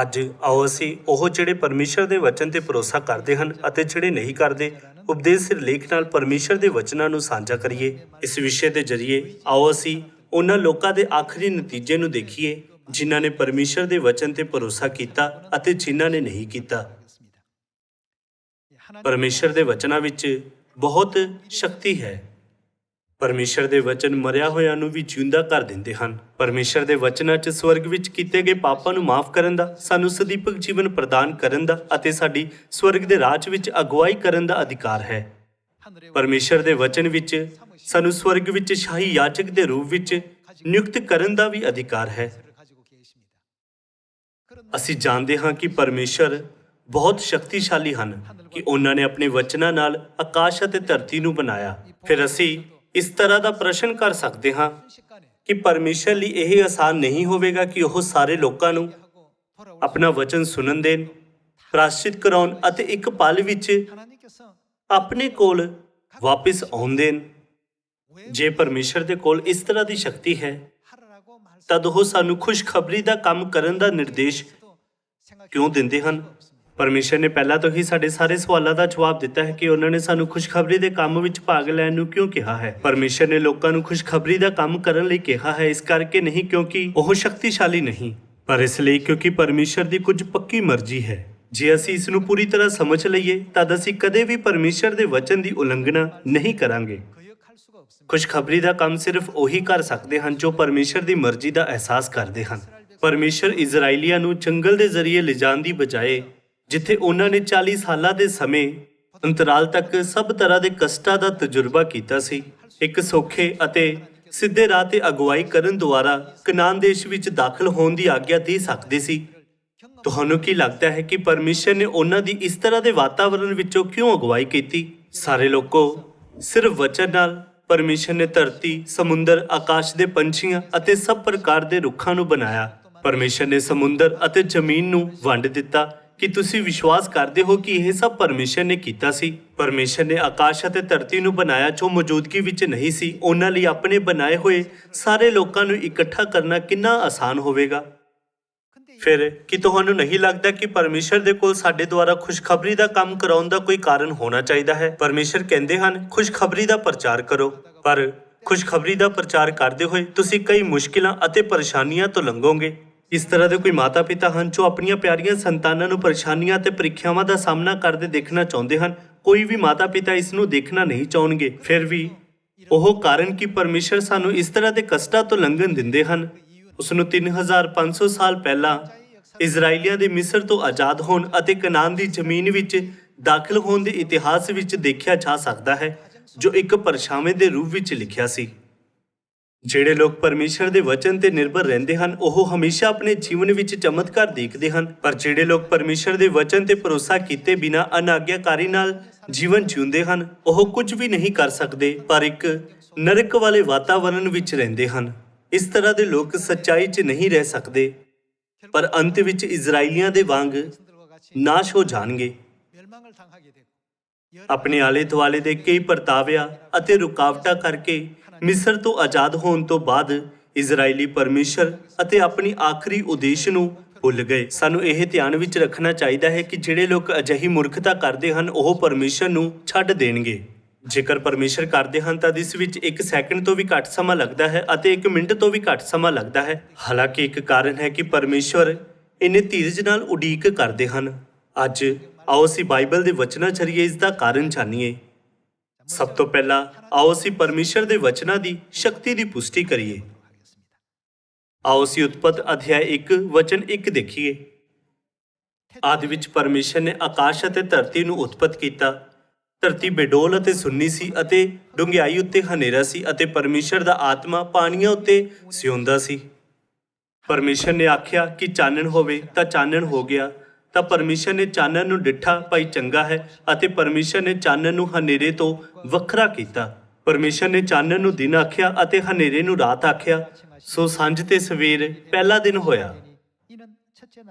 ਅੱਜ ਆਓ ਅਸੀਂ ਉਹ ਜਿਹੜੇ ਪਰਮੇਸ਼ਰ ਦੇ ਵਚਨ ਤੇ ਭਰੋਸਾ ਕਰਦੇ ਹਨ ਅਤੇ ਜਿਹੜੇ ਨਹੀਂ ਕਰਦੇ, ਉਪਦੇਸ਼ ਸਿਰਲੇਖ ਨਾਲ ਪਰਮੇਸ਼ਰ ਦੇ ਵਚਨਾਂ ਨੂੰ ਸਾਂਝਾ ਕਰੀਏ। ਇਸ ਵਿਸ਼ੇ ਦੇ ਜ਼ਰੀਏ ਆਓ ਅਸੀਂ ਉਹਨਾਂ ਲੋਕਾਂ ਦੇ ਆਖਰੀ ਨਤੀਜੇ ਨੂੰ ਦੇਖੀਏ ਜਿਨ੍ਹਾਂ ਨੇ ਪਰਮੇਸ਼ਰ ਦੇ ਵਚਨ ਤੇ ਭਰੋਸਾ ਕੀਤਾ ਅਤੇ ਜਿਨ੍ਹਾਂ ਨੇ ਨਹੀਂ ਕੀਤਾ। ਪਰਮੇਸ਼ਰ ਦੇ ਵਚਨਾਂ ਵਿੱਚ ਬਹੁਤ ਸ਼ਕਤੀ ਹੈ। ਪਰਮੇਸ਼ਰ ਦੇ ਵਚਨ ਮਰਿਆ ਹੋਇਆਂ ਨੂੰ ਵੀ ਜਿਉਂਦਾ ਕਰ ਦਿੰਦੇ ਹਨ। ਪਰਮੇਸ਼ਰ ਦੇ ਵਚਨਾਂ 'ਚ ਸਵਰਗ ਵਿੱਚ ਕੀਤੇ ਗਏ ਪਾਪਾਂ ਨੂੰ ਮਾਫ ਕਰਨ ਦਾ, ਸਾਨੂੰ ਸਦੀਪਕ ਜੀਵਨ ਪ੍ਰਦਾਨ ਕਰਨ ਦਾ ਅਤੇ ਸਾਡੀ ਸਵਰਗ ਦੇ ਰਾਜ ਵਿੱਚ ਅਗਵਾਈ ਕਰਨ ਦਾ ਅਧਿਕਾਰ ਹੈ। ਪਰਮੇਸ਼ਰ ਦੇ ਵਚਨ ਵਿੱਚ ਸਾਨੂੰ ਸਵਰਗ ਵਿੱਚ ਸ਼ਾਹੀ ਯਾਜਕ ਦੇ ਰੂਪ ਵਿੱਚ ਨਿਯੁਕਤ ਕਰਨ ਦਾ ਵੀ ਅਧਿਕਾਰ ਹੈ। ਅਸੀਂ ਜਾਣਦੇ ਹਾਂ ਕਿ ਪਰਮੇਸ਼ਰ ਬਹੁਤ ਸ਼ਕਤੀਸ਼ਾਲੀ ਹਨ ਕਿ ਉਹਨਾਂ ਨੇ ਆਪਣੇ ਵਚਨਾਂ ਨਾਲ ਆਕਾਸ਼ ਅਤੇ ਧਰਤੀ ਨੂੰ ਬਣਾਇਆ। ਫਿਰ ਅਸੀਂ ਇਸ ਤਰ੍ਹਾਂ ਦਾ ਪ੍ਰਸ਼ਨ ਕਰ ਸਕਦੇ ਹਾਂ ਕਿ ਪਰਮੇਸ਼ਰ ਲਈ ਇਹ ਆਸਾਨ ਨਹੀਂ ਹੋਵੇਗਾ ਕਿ ਉਹ ਸਾਰੇ ਲੋਕਾਂ ਨੂੰ ਆਪਣਾ ਵਚਨ ਸੁਣਨ ਦੇਣ, ਪ੍ਰਾਸ਼ਚਿਤ ਕਰਾਉਣ ਅਤੇ ਇੱਕ ਪਲ ਵਿੱਚ ਆਪਣੇ ਕੋਲ ਵਾਪਿਸ ਆਉਣ ਦੇਣ। ਜੇ ਪਰਮੇਸ਼ਰ ਦੇ ਕੋਲ ਇਸ ਤਰ੍ਹਾਂ ਦੀ ਸ਼ਕਤੀ ਹੈ ਤਦ ਉਹ ਸਾਨੂੰ ਖੁਸ਼ਖਬਰੀ ਦਾ ਕੰਮ ਕਰਨ ਦਾ ਨਿਰਦੇਸ਼ ਕਿਉਂ ਦਿੰਦੇ ਹਨ? ਪਰਮੇਸ਼ਰ ਨੇ ਪਹਿਲਾਂ ਤੋਂ ਹੀ ਸਾਡੇ ਸਾਰੇ ਸਵਾਲਾਂ ਦਾ ਜਵਾਬ ਦਿੱਤਾ ਹੈ ਕਿ ਉਹਨਾਂ ਨੇ ਸਾਨੂੰ ਖੁਸ਼ਖਬਰੀ ਦੇ ਕੰਮ ਵਿੱਚ ਭਾਗ ਲੈਣ ਨੂੰ ਕਿਉਂ ਕਿਹਾ ਹੈ। ਪਰਮੇਸ਼ਰ ਨੇ ਲੋਕਾਂ ਨੂੰ ਖੁਸ਼ਖਬਰੀ ਦਾ ਕੰਮ ਕਰਨ ਲਈ ਕਿਹਾ ਹੈ, ਇਸ ਕਰਕੇ ਨਹੀਂ ਕਿਉਂਕਿ ਉਹ ਸ਼ਕਤੀਸ਼ਾਲੀ ਨਹੀਂ, ਪਰ ਇਸ ਲਈ ਕਿਉਂਕਿ ਪਰਮੇਸ਼ਰ ਦੀ ਕੁਝ ਪੱਕੀ ਮਰਜ਼ੀ ਹੈ। ਜੇ ਅਸੀਂ ਇਸ ਨੂੰ ਪੂਰੀ ਤਰ੍ਹਾਂ ਸਮਝ ਲਈਏ ਤਦ ਅਸੀਂ ਕਦੇ ਵੀ ਪਰਮੇਸ਼ਰ ਦੇ ਵਚਨ ਦੀ ਉਲੰਘਣਾ ਨਹੀਂ ਕਰਾਂਗੇ। ਖੁਸ਼ਖਬਰੀ ਦਾ ਕੰਮ ਸਿਰਫ ਉਹੀ ਕਰ ਸਕਦੇ ਹਨ ਜੋ ਪਰਮੇਸ਼ਰ ਦੀ ਮਰਜ਼ੀ ਦਾ ਅਹਿਸਾਸ ਕਰਦੇ ਹਨ। ਪਰਮੇਸ਼ਰ ਇਜ਼ਰਾਈਲੀਆਂ ਨੂੰ ਜੰਗਲ ਦੇ ਜ਼ਰੀਏ ਲਿਜਾਣ ਦੀ ਬਜਾਏ, ਜਿੱਥੇ ਉਹਨਾਂ ਨੇ 40 ਸਾਲਾਂ ਦੇ ਸਮੇਂ ਅੰਤਰਾਲ ਤੱਕ ਸਭ ਤਰ੍ਹਾਂ ਦੇ ਕਸ਼ਟਾਂ ਦਾ ਤਜਰਬਾ ਕੀਤਾ ਸੀ, ਇੱਕ ਸੌਖੇ ਅਤੇ ਸਿੱਧੇ ਰਾਹ ਤੇ ਅਗਵਾਈ ਕਰਨ ਦੁਆਰਾ ਕਨਾਨ ਦੇਸ਼ ਵਿੱਚ ਦਾਖਲ ਹੋਣ ਦੀ ਆਗਿਆ ਦੇ ਸਕਦੇ ਸੀ। ਤੁਹਾਨੂੰ ਕੀ ਲੱਗਦਾ ਹੈ ਕਿ ਪਰਮੇਸ਼ਰ ਨੇ ਉਹਨਾਂ ਦੀ ਇਸ ਤਰ੍ਹਾਂ ਦੇ ਵਾਤਾਵਰਣ ਵਿੱਚੋਂ ਕਿਉਂ ਅਗਵਾਈ ਕੀਤੀ? ਸਾਰੇ ਲੋਕੋ ਸਿਰਫ ਵਚਨ ਨਾਲ। ਪਰਮੇਸ਼ਰ ਨੇ ਧਰਤੀ, ਸਮੁੰਦਰ, ਆਕਾਸ਼ ਦੇ ਪੰਛੀਆਂ ਅਤੇ ਸਭ ਪ੍ਰਕਾਰ ਦੇ ਰੁੱਖਾਂ ਨੂੰ ਬਣਾਇਆ। ਪਰਮੇਸ਼ਰ ਨੇ ਸਮੁੰਦਰ ਅਤੇ ਜ਼ਮੀਨ ਨੂੰ ਵੰਡ ਦਿੱਤਾ। ਕਿ ਤੁਸੀਂ ਵਿਸ਼ਵਾਸ ਕਰਦੇ ਹੋ ਕਿ ਇਹ ਸਭ ਪਰਮੇਸ਼ਰ ਨੇ ਕੀਤਾ ਸੀ? ਪਰਮੇਸ਼ਰ ਨੇ ਆਕਾਸ਼ ਅਤੇ ਧਰਤੀ ਨੂੰ ਬਣਾਇਆ ਜੋ ਮੌਜੂਦਗੀ ਵਿੱਚ ਨਹੀਂ ਸੀ। ਉਹਨਾਂ ਲਈ ਆਪਣੇ ਬਣਾਏ ਹੋਏ ਸਾਰੇ ਲੋਕਾਂ ਨੂੰ ਇਕੱਠਾ ਕਰਨਾ ਕਿੰਨਾ ਆਸਾਨ ਹੋਵੇਗਾ। ਫਿਰ ਕੀ ਤੁਹਾਨੂੰ ਨਹੀਂ ਲੱਗਦਾ ਕਿ ਪਰਮੇਸ਼ਰ ਦੇ ਕੋਲ ਸਾਡੇ ਦੁਆਰਾ ਖੁਸ਼ਖਬਰੀ ਦਾ ਕੰਮ ਕਰਾਉਣ ਦਾ ਕੋਈ ਕਾਰਨ ਹੋਣਾ ਚਾਹੀਦਾ ਹੈ? ਪਰਮੇਸ਼ਰ ਕਹਿੰਦੇ ਹਨ ਖੁਸ਼ਖਬਰੀ ਦਾ ਪ੍ਰਚਾਰ ਕਰੋ, ਪਰ ਖੁਸ਼ਖਬਰੀ ਦਾ ਪ੍ਰਚਾਰ ਕਰਦੇ ਹੋਏ ਤੁਸੀਂ ਕਈ ਮੁਸ਼ਕਿਲਾਂ ਅਤੇ ਪਰੇਸ਼ਾਨੀਆਂ ਤੋਂ ਲੰਘੋਗੇ। ਇਸ ਤਰ੍ਹਾਂ ਦੇ ਕੋਈ ਮਾਤਾ ਪਿਤਾ ਹਨ ਜੋ ਆਪਣੀਆਂ ਪਿਆਰੀਆਂ ਸੰਤਾਨਾਂ ਨੂੰ ਪਰੇਸ਼ਾਨੀਆਂ ਅਤੇ ਪ੍ਰੀਖਿਆਵਾਂ ਦਾ ਸਾਹਮਣਾ ਕਰਦੇ ਦੇਖਣਾ ਚਾਹੁੰਦੇ ਹਨ। ਕੋਈ ਵੀ ਮਾਤਾ ਪਿਤਾ ਇਸ ਨੂੰ ਦੇਖਣਾ ਨਹੀਂ ਚਾਹੁੰਦੇ। ਫਿਰ ਵੀ ਉਹ ਕਾਰਨ ਕਿ ਪਰਮੇਸ਼ਰ ਸਾਨੂੰ ਇਸ ਤਰ੍ਹਾਂ ਦੇ ਕਸ਼ਟਾਂ ਤੋਂ ਲੰਘਣ ਦਿੰਦੇ ਹਨ, ਉਸ ਨੂੰ 3500 ਸਾਲ ਪਹਿਲਾਂ ਇਜ਼ਰਾਈਲੀਆਂ ਦੇ ਮਿਸਰ ਤੋਂ ਆਜ਼ਾਦ ਹੋਣ ਅਤੇ ਕਨਾਨ ਦੀ ਜ਼ਮੀਨ ਵਿੱਚ ਦਾਖਲ ਹੋਣ ਦੇ ਇਤਿਹਾਸ ਵਿੱਚ ਦੇਖਿਆ ਜਾ ਸਕਦਾ ਹੈ, ਜੋ ਇੱਕ ਪਰਛਾਵੇਂ ਦੇ ਰੂਪ ਵਿੱਚ ਲਿਖਿਆ ਸੀ। ਜਿਹੜੇ ਲੋਕ ਪਰਮੇਸ਼ਰ ਦੇ ਵਚਨ ਤੇ ਨਿਰਭਰ ਰਹਿੰਦੇ ਹਨ ਉਹ ਹਮੇਸ਼ਾ ਆਪਣੇ ਜੀਵਨ ਵਿੱਚ ਚਮਤਕਾਰ ਦੇਖਦੇ ਹਨ, ਪਰ ਜਿਹੜੇ ਲੋਕ ਪਰਮੇਸ਼ਰ ਦੇ ਵਚਨ ਤੇ ਭਰੋਸਾ ਕੀਤੇ ਬਿਨਾਂ ਅਨਾਗਿਆਕਾਰੀ ਨਾਲ ਜੀਵਨ ਜਿਉਂਦੇ ਹਨ ਉਹ ਕੁਝ ਵੀ ਨਹੀਂ ਕਰ ਸਕਦੇ, ਪਰ ਇੱਕ ਨਰਕ ਵਾਲੇ ਵਾਤਾਵਰਣ ਵਿੱਚ ਰਹਿੰਦੇ ਹਨ। ਇਸ ਤਰ੍ਹਾਂ ਦੇ ਲੋਕ ਸੱਚਾਈ 'ਚ ਨਹੀਂ ਰਹਿ ਸਕਦੇ, ਪਰ ਅੰਤ ਵਿੱਚ ਇਜ਼ਰਾਈਲੀਆਂ ਦੇ ਵਾਂਗ ਨਾਸ਼ ਹੋ ਜਾਣਗੇ। ਆਪਣੇ ਆਲੇ ਦੁਆਲੇ ਦੇ ਕਈ ਪਰਤਾਵਿਆਂ ਅਤੇ ਰੁਕਾਵਟਾਂ ਕਰਕੇ ਮਿਸਰ ਤੋਂ ਆਜ਼ਾਦ ਹੋਣ ਤੋਂ ਬਾਅਦ ਇਜ਼ਰਾਈਲੀ ਪਰਮੇਸ਼ਰ ਅਤੇ ਆਪਣੀ ਆਖਰੀ ਉਦੇਸ਼ ਨੂੰ ਭੁੱਲ ਗਏ। ਸਾਨੂੰ ਇਹ ਧਿਆਨ ਵਿੱਚ ਰੱਖਣਾ ਚਾਹੀਦਾ ਹੈ ਕਿ ਜਿਹੜੇ ਲੋਕ ਅਜਿਹੀ ਮੂਰਖਤਾ ਕਰਦੇ ਹਨ ਉਹ ਪਰਮੇਸ਼ਰ ਨੂੰ ਛੱਡ ਦੇਣਗੇ। ਜੇਕਰ ਪਰਮੇਸ਼ਰ ਕਰਦੇ ਹਨ ਤਾਂ ਇਸ ਵਿੱਚ 1 ਸੈਕਿੰਡ ਤੋਂ ਵੀ ਘੱਟ ਸਮਾਂ ਲੱਗਦਾ ਹੈ ਅਤੇ 1 ਮਿੰਟ ਤੋਂ ਵੀ ਘੱਟ ਸਮਾਂ ਲੱਗਦਾ ਹੈ। ਹਾਲਾਂਕਿ ਇੱਕ ਕਾਰਨ ਹੈ ਕਿ ਪਰਮੇਸ਼ਰ ਇੰਨੇ ਧੀਰਜ ਨਾਲ ਉਡੀਕ ਕਰਦੇ ਹਨ। ਅੱਜ ਆਓ ਅਸੀਂ ਬਾਈਬਲ ਦੇ ਵਚਨਾਂ ਜ਼ਰੀਏ ਇਸ ਦਾ ਕਾਰਨ ਜਾਣੀਏ। ਸਭ ਤੋਂ ਪਹਿਲਾਂ ਆਓ ਅਸੀਂ ਪਰਮੇਸ਼ਰ ਦੇ ਵਚਨਾਂ ਦੀ ਸ਼ਕਤੀ ਦੀ ਪੁਸ਼ਟੀ ਕਰੀਏ। ਆਓ ਅਸੀਂ ਉਤਪਤ ਅਧਿਆਇ 1 ਵਚਨ 1 ਦੇਖੀਏ। ਆਦਿ ਵਿੱਚ ਪਰਮੇਸ਼ਰ ਨੇ ਆਕਾਸ਼ ਅਤੇ ਧਰਤੀ ਨੂੰ ਉਤਪਤ ਕੀਤਾ। ਧਰਤੀ ਬੇਡੋਲ ਅਤੇ ਸੁੰਨੀ ਸੀ ਅਤੇ ਡੂੰਘਾਈ ਉੱਤੇ ਹਨੇਰਾ ਸੀ ਅਤੇ ਪਰਮੇਸ਼ਰ ਦਾ ਆਤਮਾ ਪਾਣੀਆਂ ਉੱਤੇ ਸਿਉਂਦਾ ਸੀ। ਪਰਮੇਸ਼ਰ ਨੇ ਆਖਿਆ ਕਿ ਚਾਨਣ ਹੋਵੇ ਤਾਂ ਚਾਨਣ ਹੋ ਗਿਆ। ਤਾਂ ਪਰਮੇਸ਼ਰ ਨੇ ਚਾਨਣ ਨੂੰ ਡਿੱਠਾ, ਭਾਈ ਚੰਗਾ ਹੈ, ਅਤੇ ਪਰਮੇਸ਼ਰ ਨੇ ਚਾਨਣ ਨੂੰ ਹਨੇਰੇ ਤੋਂ ਵੱਖਰਾ ਕੀਤਾ। ਪਰਮੇਸ਼ਰ ਨੇ ਚਾਨਣ ਨੂੰ ਦਿਨ ਆਖਿਆ ਅਤੇ ਹਨੇਰੇ ਨੂੰ ਰਾਤ ਆਖਿਆ। ਸੋ ਸਾਂਝ ਤੇ ਸਵੇਰ ਪਹਿਲਾ ਦਿਨ ਹੋਇਆ।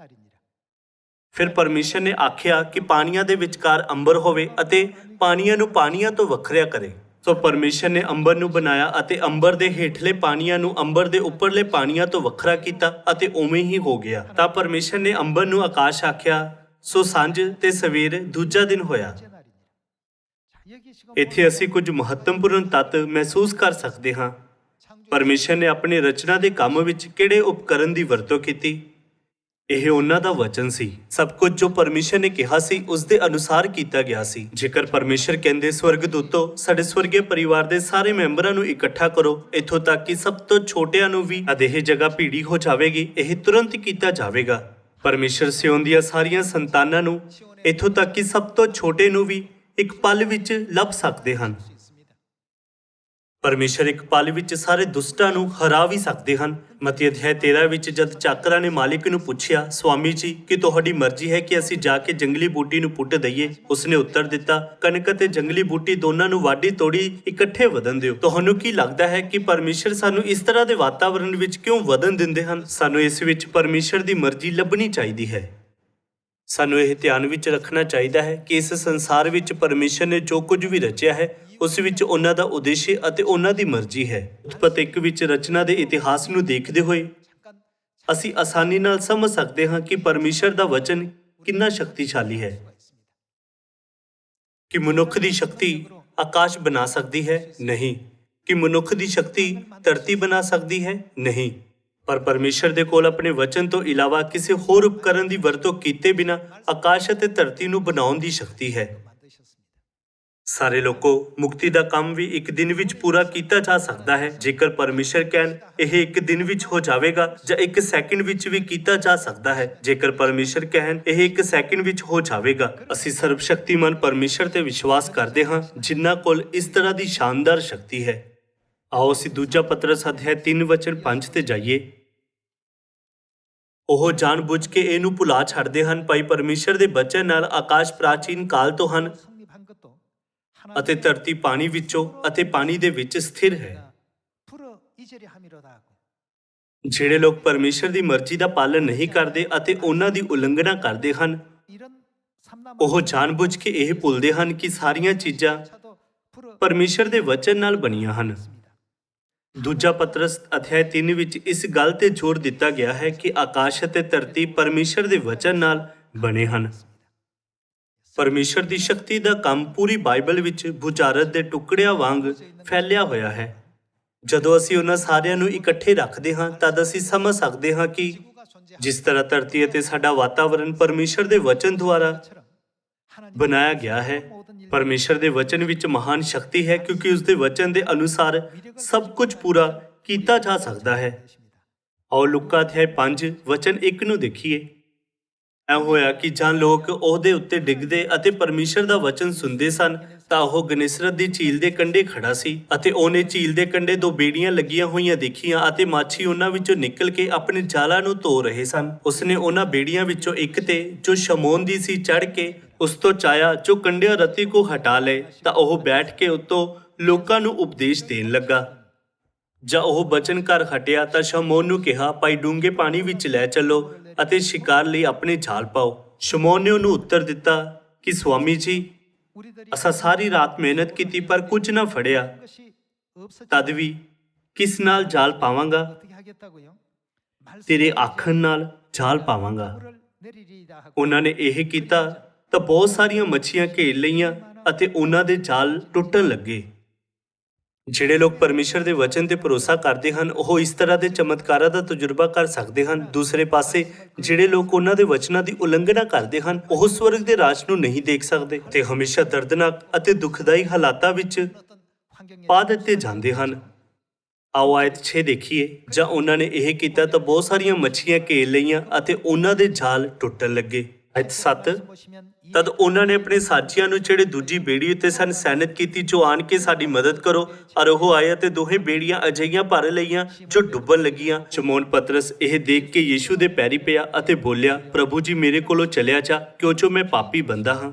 ਫਿਰ ਪਰਮੇਸ਼ਰ ਨੇ ਆਖਿਆ ਕਿ ਪਾਣੀਆਂ ਦੇ ਵਿਚਕਾਰ ਅੰਬਰ ਹੋਵੇ ਅਤੇ ਪਾਣੀਆਂ ਨੂੰ ਪਾਣੀਆਂ ਤੋਂ ਵੱਖਰਿਆ ਕਰੇ। ਸੋ ਪਰਮੇਸ਼ਰ ਨੇ ਅੰਬਰ ਨੂੰ ਬਣਾਇਆ ਅਤੇ ਅੰਬਰ ਦੇ ਹੇਠਲੇ ਪਾਣੀਆਂ ਨੂੰ ਅੰਬਰ ਦੇ ਉੱਪਰਲੇ ਪਾਣੀਆਂ ਤੋਂ ਵੱਖਰਾ ਕੀਤਾ ਅਤੇ ਉਵੇਂ ਹੀ ਹੋ ਗਿਆ। ਤਾਂ ਪਰਮੇਸ਼ਰ ਨੇ ਅੰਬਰ ਨੂੰ ਆਕਾਸ਼ ਆਖਿਆ। ਸੋ ਸਾਂਝ ਤੇ ਸਵੇਰ ਦੂਜਾ ਦਿਨ ਹੋਇਆ। ਇੱਥੇ ਅਸੀਂ ਕੁਝ ਮਹੱਤਵਪੂਰਨ ਤੱਤ ਮਹਿਸੂਸ ਕਰ ਸਕਦੇ ਹਾਂ। ਪਰਮੇਸ਼ਰ ਨੇ ਆਪਣੇ ਰਚਨਾ ਦੇ ਕੰਮ ਵਿੱਚ ਕਿਹੜੇ ਉਪਕਰਨ ਦੀ ਵਰਤੋਂ ਕੀਤੀ? ਇਹ ਉਹਨਾਂ ਦਾ ਵਚਨ ਸੀ। ਸਭ ਕੁਝ ਜੋ ਪਰਮੇਸ਼ਰ ਨੇ ਕਿਹਾ ਸੀ ਉਸ ਦੇ ਅਨੁਸਾਰ ਕੀਤਾ ਗਿਆ ਸੀ। ਜੇਕਰ ਪਰਮੇਸ਼ਰ ਕਹਿੰਦੇ ਸਵਰਗਦੂਤੋ ਸਾਡੇ ਸਵਰਗੀ ਪਰਿਵਾਰ ਦੇ ਸਾਰੇ ਮੈਂਬਰਾਂ ਨੂੰ ਇਕੱਠਾ ਕਰੋ, ਇੱਥੋਂ ਤੱਕ ਕਿ ਸਭ ਤੋਂ ਛੋਟਿਆਂ ਨੂੰ ਵੀ ਅਜਿਹੀ ਜਗ੍ਹਾ ਭੀੜੀ ਹੋ ਜਾਵੇਗੀ, ਇਹ ਤੁਰੰਤ ਕੀਤਾ ਜਾਵੇਗਾ। ਪਰਮੇਸ਼ਰ ਸਿਯੋਨ ਦੀਆਂ ਸਾਰੀਆਂ ਸੰਤਾਨਾਂ ਨੂੰ, ਇੱਥੋਂ ਤੱਕ ਕਿ ਸਭ ਤੋਂ ਛੋਟੇ ਨੂੰ ਵੀ ਇੱਕ ਪਲ ਵਿੱਚ ਲੱਭ ਸਕਦੇ ਹਨ। ਪਰਮੇਸ਼ਰ ਇੱਕ ਪਲ ਵਿੱਚ ਸਾਰੇ ਦੁਸ਼ਟਾਂ ਨੂੰ ਹਰਾ ਵੀ ਸਕਦੇ ਹਨ। ਮਤੀ ਅਧਿਆਇ 13 ਵਿੱਚ ਜਦ ਚਾਕਰਾਂ ਨੇ ਮਾਲਿਕ ਨੂੰ ਪੁੱਛਿਆ, ਸਵਾਮੀ ਜੀ, ਕਿ ਤੁਹਾਡੀ ਮਰਜ਼ੀ ਹੈ ਕਿ ਅਸੀਂ ਜਾ ਕੇ ਜੰਗਲੀ ਬੂਟੀ ਨੂੰ ਪੁੱਟ ਦਈਏ? ਉਸਨੇ ਉੱਤਰ ਦਿੱਤਾ, ਕਣਕ ਅਤੇ ਜੰਗਲੀ ਬੂਟੀ ਦੋਨਾਂ ਨੂੰ ਵਾਢੀ ਤੋੜੀ ਇਕੱਠੇ ਵਧਣ ਦਿਓ। ਤੁਹਾਨੂੰ ਕੀ ਲੱਗਦਾ ਹੈ ਕਿ ਪਰਮੇਸ਼ਰ ਸਾਨੂੰ ਇਸ ਤਰ੍ਹਾਂ ਦੇ ਵਾਤਾਵਰਣ ਵਿੱਚ ਕਿਉਂ ਵਧਣ ਦਿੰਦੇ ਹਨ? ਸਾਨੂੰ ਇਸ ਵਿੱਚ ਪਰਮੇਸ਼ਰ ਦੀ ਮਰਜ਼ੀ ਲੱਭਣੀ ਚਾਹੀਦੀ ਹੈ। ਸਾਨੂੰ ਇਹ ਧਿਆਨ ਵਿੱਚ ਰੱਖਣਾ ਚਾਹੀਦਾ ਹੈ ਕਿ ਇਸ ਸੰਸਾਰ ਵਿੱਚ ਪਰਮੇਸ਼ਰ ਨੇ ਜੋ ਕੁਝ ਵੀ ਰਚਿਆ ਹੈ ਉਸ ਵਿੱਚ ਉਹਨਾਂ ਦਾ ਉਦੇਸ਼ ਅਤੇ ਉਹਨਾਂ ਦੀ ਮਰਜ਼ੀ ਹੈ। ਉਤਪਤ 1 ਵਿੱਚ ਰਚਨਾ ਦੇ ਇਤਿਹਾਸ ਨੂੰ ਦੇਖਦੇ ਹੋਏ ਅਸੀਂ ਆਸਾਨੀ ਨਾਲ ਸਮਝ ਸਕਦੇ ਹਾਂ ਕਿ ਪਰਮੇਸ਼ਰ ਦਾ ਵਚਨ ਕਿੰਨਾ ਸ਼ਕਤੀਸ਼ਾਲੀ ਹੈ। ਕਿ ਮਨੁੱਖ ਦੀ ਸ਼ਕਤੀ ਆਕਾਸ਼ ਬਣਾ ਸਕਦੀ ਹੈ? ਨਹੀਂ। ਕਿ ਮਨੁੱਖ ਦੀ ਸ਼ਕਤੀ ਧਰਤੀ ਬਣਾ ਸਕਦੀ ਹੈ? ਨਹੀਂ। ਪਰ ਪਰਮੇਸ਼ਰ ਦੇ ਕੋਲ ਆਪਣੇ ਵਚਨ ਤੋਂ ਇਲਾਵਾ ਕਿਸੇ ਹੋਰ ਉਪਕਰਨ ਦੀ ਵਰਤੋਂ ਕੀਤੇ ਬਿਨਾਂ ਆਕਾਸ਼ ਅਤੇ ਧਰਤੀ ਨੂੰ ਬਣਾਉਣ ਦੀ ਸ਼ਕਤੀ ਹੈ। ਸਾਰੇ ਲੋਕੋ, ਮੁਕਤੀ ਦਾ ਕੰਮ ਵੀ ਇੱਕ ਦਿਨ ਵਿੱਚ ਪੂਰਾ ਕੀਤਾ ਜਾ ਸਕਦਾ ਹੈ। ਜੇਕਰ ਪਰਮੇਸ਼ਰ ਕਹਿਣ ਇਹ ਇੱਕ ਦਿਨ ਵਿੱਚ ਹੋ ਜਾਵੇਗਾ, ਜਾਂ ਇੱਕ ਸੈਕਿੰਡ ਵਿੱਚ ਵੀ ਕੀਤਾ ਜਾ ਸਕਦਾ ਹੈ। ਜੇਕਰ ਪਰਮੇਸ਼ਰ ਕਹਿਣ ਇਹ ਇੱਕ ਸੈਕਿੰਡ ਵਿੱਚ ਹੋ ਜਾਵੇਗਾ। ਅਸੀਂ ਸਰਵਸ਼ਕਤੀਮਾਨ ਪਰਮੇਸ਼ਰ ਤੇ ਵਿਸ਼ਵਾਸ ਕਰਦੇ ਹਾਂ ਜਿਨ੍ਹਾਂ ਕੋਲ ਇਸ ਤਰ੍ਹਾਂ ਦੀ ਸ਼ਾਨਦਾਰ ਸ਼ਕਤੀ ਹੈ। ਆਓ ਅਸੀਂ ਦੂਜਾ ਪਤਰਸ ਅਧਿਆਇ 3 ਵਚਨ 5 ਤੇ ਜਾਈਏ। ਉਹ ਜਾਣ-ਬੁੱਝ ਕੇ ਇਹਨੂੰ ਭੁਲਾ ਛੱਡਦੇ ਹਨ ਭਾਈ ਪਰਮੇਸ਼ਰ ਦੇ ਬਚਨ ਨਾਲ ਆਕਾਸ਼ ਪ੍ਰਾਚੀਨ ਕਾਲ ਤੋਂ ਹਨ ਅਤੇ ਧਰਤੀ ਪਾਣੀ ਵਿੱਚੋਂ ਅਤੇ ਪਾਣੀ ਦੇ ਵਿੱਚ ਸਥਿਰ ਹੈ। ਜਿਹੜੇ ਲੋਕ ਪਰਮੇਸ਼ਰ ਦੀ ਮਰਜ਼ੀ ਦਾ ਪਾਲਣ ਨਹੀਂ ਕਰਦੇ ਅਤੇ ਉਹਨਾਂ ਦੀ ਉਲੰਘਣਾ ਕਰਦੇ ਹਨ, ਉਹ ਜਾਣ-ਬੁੱਝ ਕੇ ਇਹ ਭੁੱਲਦੇ ਹਨ ਕਿ ਸਾਰੀਆਂ ਚੀਜ਼ਾਂ ਪਰਮੇਸ਼ਰ ਦੇ ਵਚਨ ਨਾਲ ਬਣੀਆਂ ਹਨ। ਦੂਜਾ ਪਤਰਸ ਅਧਿਆਇ 3 ਵਿੱਚ ਇਸ ਗੱਲ ਤੇ ਜ਼ੋਰ ਦਿੱਤਾ ਗਿਆ ਹੈ ਕਿ ਆਕਾਸ਼ ਅਤੇ ਧਰਤੀ ਪਰਮੇਸ਼ਰ ਦੇ ਵਚਨ ਨਾਲ ਬਣੇ ਹਨ। ਪਰਮੇਸ਼ਰ ਦੀ ਸ਼ਕਤੀ ਦਾ ਕੰਮ ਪੂਰੀ ਬਾਈਬਲ ਵਿੱਚ ਬੁਝਾਰਤ ਦੇ ਟੁਕੜਿਆਂ ਵਾਂਗ ਫੈਲਿਆ ਹੋਇਆ ਹੈ। ਜਦੋਂ ਅਸੀਂ ਉਹਨਾਂ ਸਾਰਿਆਂ ਨੂੰ ਇਕੱਠੇ ਰੱਖਦੇ ਹਾਂ ਤਦ ਅਸੀਂ ਸਮਝ ਸਕਦੇ ਹਾਂ ਕਿ ਜਿਸ ਤਰ੍ਹਾਂ ਧਰਤੀ ਅਤੇ ਸਾਡਾ ਵਾਤਾਵਰਣ ਪਰਮੇਸ਼ਰ ਦੇ ਵਚਨ ਦੁਆਰਾ ਬਣਾਇਆ ਗਿਆ ਹੈ। ਪਰਮੇਸ਼ਰ ਦੇ ਵਚਨ ਵਿੱਚ ਮਹਾਨ ਸ਼ਕਤੀ ਹੈ ਕਿਉਂਕਿ ਉਸ ਦੇ ਵਚਨ ਦੇ ਅਨੁਸਾਰ ਸਭ ਕੁਝ ਪੂਰਾ ਕੀਤਾ ਜਾ ਸਕਦਾ ਹੈ। ਆਓ ਲੂਕਾ ਅਧਿਆਇ 5 ਵਚਨ 1 ਨੂੰ ਦੇਖੀਏ। ਐ ਹੋਇਆ ਕਿ ਜਾਂ ਲੋਕ ਉਹਦੇ ਉੱਤੇ ਡਿੱਗਦੇ ਅਤੇ ਪਰਮੇਸ਼ਰ ਦਾ ਵਚਨ ਸੁਣਦੇ ਸਨ ਤਾਂ ਉਹ ਗਨੇਸਰਤ ਦੀ ਝੀਲ ਦੇ ਕੰਢੇ ਖੜਾ ਸੀ ਅਤੇ ਉਹਨੇ ਝੀਲ ਦੇ ਕੰਢੇ 2 ਬੇੜੀਆਂ ਲੱਗੀਆਂ ਹੋਈਆਂ ਦੇਖੀਆਂ ਅਤੇ ਮਾਛੀ ਉਹਨਾਂ ਵਿੱਚੋਂ ਨਿਕਲ ਕੇ ਆਪਣੇ ਜਾਲਾਂ ਨੂੰ ਧੋ ਰਹੇ ਸਨ। ਉਸਨੇ ਉਹਨਾਂ ਬੇੜੀਆਂ ਵਿੱਚੋਂ ਇੱਕ ਤੇ ਜੋ ਸ਼ਮੌਨ ਦੀ ਸੀ ਚੜ੍ਹ ਕੇ ਉਸ ਤੋਂ ਚਾਹਿਆ ਜੋ ਕੰਢਿਆਂ ਰੱਤੀ ਕੋ ਹਟਾ ਲਏ, ਤਾਂ ਉਹ ਬੈਠ ਕੇ ਉੱਤੋਂ ਲੋਕਾਂ ਨੂੰ ਉਪਦੇਸ਼ ਦੇਣ ਲੱਗਾ। ਜਾਂ ਉਹ ਬਚਨ ਕਰ ਹਟਿਆ ਤਾਂ ਸ਼ਮੌਨ ਨੂੰ ਕਿਹਾ, ਭਾਈ ਡੂੰਘੇ ਪਾਣੀ ਵਿੱਚ ਲੈ ਚੱਲੋ ਅਤੇ ਸ਼ਿਕਾਰ ਲਈ ਆਪਣੇ ਜਾਲ ਪਾਓ। ਸ਼ਮੌਨ ਨੇ ਉਹਨੂੰ ਉੱਤਰ ਦਿੱਤਾ ਕਿ ਸਵਾਮੀ ਜੀ, ਅਸਾਂ ਸਾਰੀ ਰਾਤ ਮਿਹਨਤ ਕੀਤੀ ਪਰ ਕੁਝ ਨਾ ਫੜਿਆ, ਤਦ ਵੀ ਕਿਸ ਨਾਲ ਜਾਲ ਪਾਵਾਂਗਾ? ਤੇਰੇ ਆਖਣ ਨਾਲ ਜਾਲ ਪਾਵਾਂਗਾ। ਉਹਨਾਂ ਨੇ ਇਹ ਕੀਤਾ ਤਾਂ ਬਹੁਤ ਸਾਰੀਆਂ ਮੱਛੀਆਂ ਘੇਰ ਲਈਆਂ ਅਤੇ ਉਹਨਾਂ ਦੇ ਜਾਲ ਟੁੱਟਣ ਲੱਗੇ। ਜਿਹੜੇ ਲੋਕ ਪਰਮੇਸ਼ਰ ਦੇ ਵਚਨ ਤੇ ਭਰੋਸਾ ਕਰਦੇ ਹਨ ਉਹ ਇਸ ਤਰ੍ਹਾਂ ਦੇ ਚਮਤਕਾਰਾਂ ਦਾ ਤਜਰਬਾ ਕਰ ਸਕਦੇ ਹਨ। ਦੂਸਰੇ ਪਾਸੇ ਜਿਹੜੇ ਲੋਕ ਉਹਨਾਂ ਦੇ ਵਚਨਾਂ ਦੀ ਉਲੰਘਣਾ ਕਰਦੇ ਹਨ ਉਹ ਸਵਰਗ ਦੇ ਰਾਜ ਨੂੰ ਨਹੀਂ ਦੇਖ ਸਕਦੇ ਤੇ ਹਮੇਸ਼ਾ ਦਰਦਨਾਕ ਅਤੇ ਦੁਖਦਾਈ ਹਾਲਾਤਾਂ ਵਿੱਚ ਪਾ ਦਿੱਤੇ ਜਾਂਦੇ ਹਨ। ਆਓ ਆਇਤ 6 ਦੇਖੀਏ। ਜਾਂ ਉਹਨਾਂ ਨੇ ਇਹ ਕੀਤਾ ਤਾਂ ਬਹੁਤ ਸਾਰੀਆਂ ਮੱਛੀਆਂ ਘੇਰ ਲਈਆਂ ਅਤੇ ਉਹਨਾਂ ਦੇ ਜਾਲ ਟੁੱਟਣ ਲੱਗੇ। ਆਇਤ 7 ਤਦ ਉਹਨਾਂ ਨੇ ਆਪਣੇ ਸਾਥੀਆਂ ਨੂੰ ਜਿਹੜੇ ਦੂਜੀ ਬੇੜੀ ਉੱਤੇ ਸਨ ਸੈਨਤ ਕੀਤੀ ਜੋ ਆਣ ਕੇ ਸਾਡੀ ਮਦਦ ਕਰੋ, ਔਰ ਉਹ ਆਏ ਅਤੇ ਦੋਹੇ ਬੇੜੀਆਂ ਅਜਿਹੀਆਂ ਭਰ ਲਈਆਂ ਜੋ ਡੁੱਬਣ ਲੱਗੀਆਂ। ਸ਼ਮੌਨ ਪਤਰਸ ਇਹ ਦੇਖ ਕੇ ਯੀਸ਼ੂ ਦੇ ਪੈਰੀ ਪਿਆ ਅਤੇ ਬੋਲਿਆ, ਪ੍ਰਭੂ ਜੀ ਮੇਰੇ ਕੋਲੋਂ ਚਲਿਆ ਜਾ, ਕਿਉਂ ਜੋ ਮੈਂ ਪਾਪੀ ਬੰਦਾ ਹਾਂ।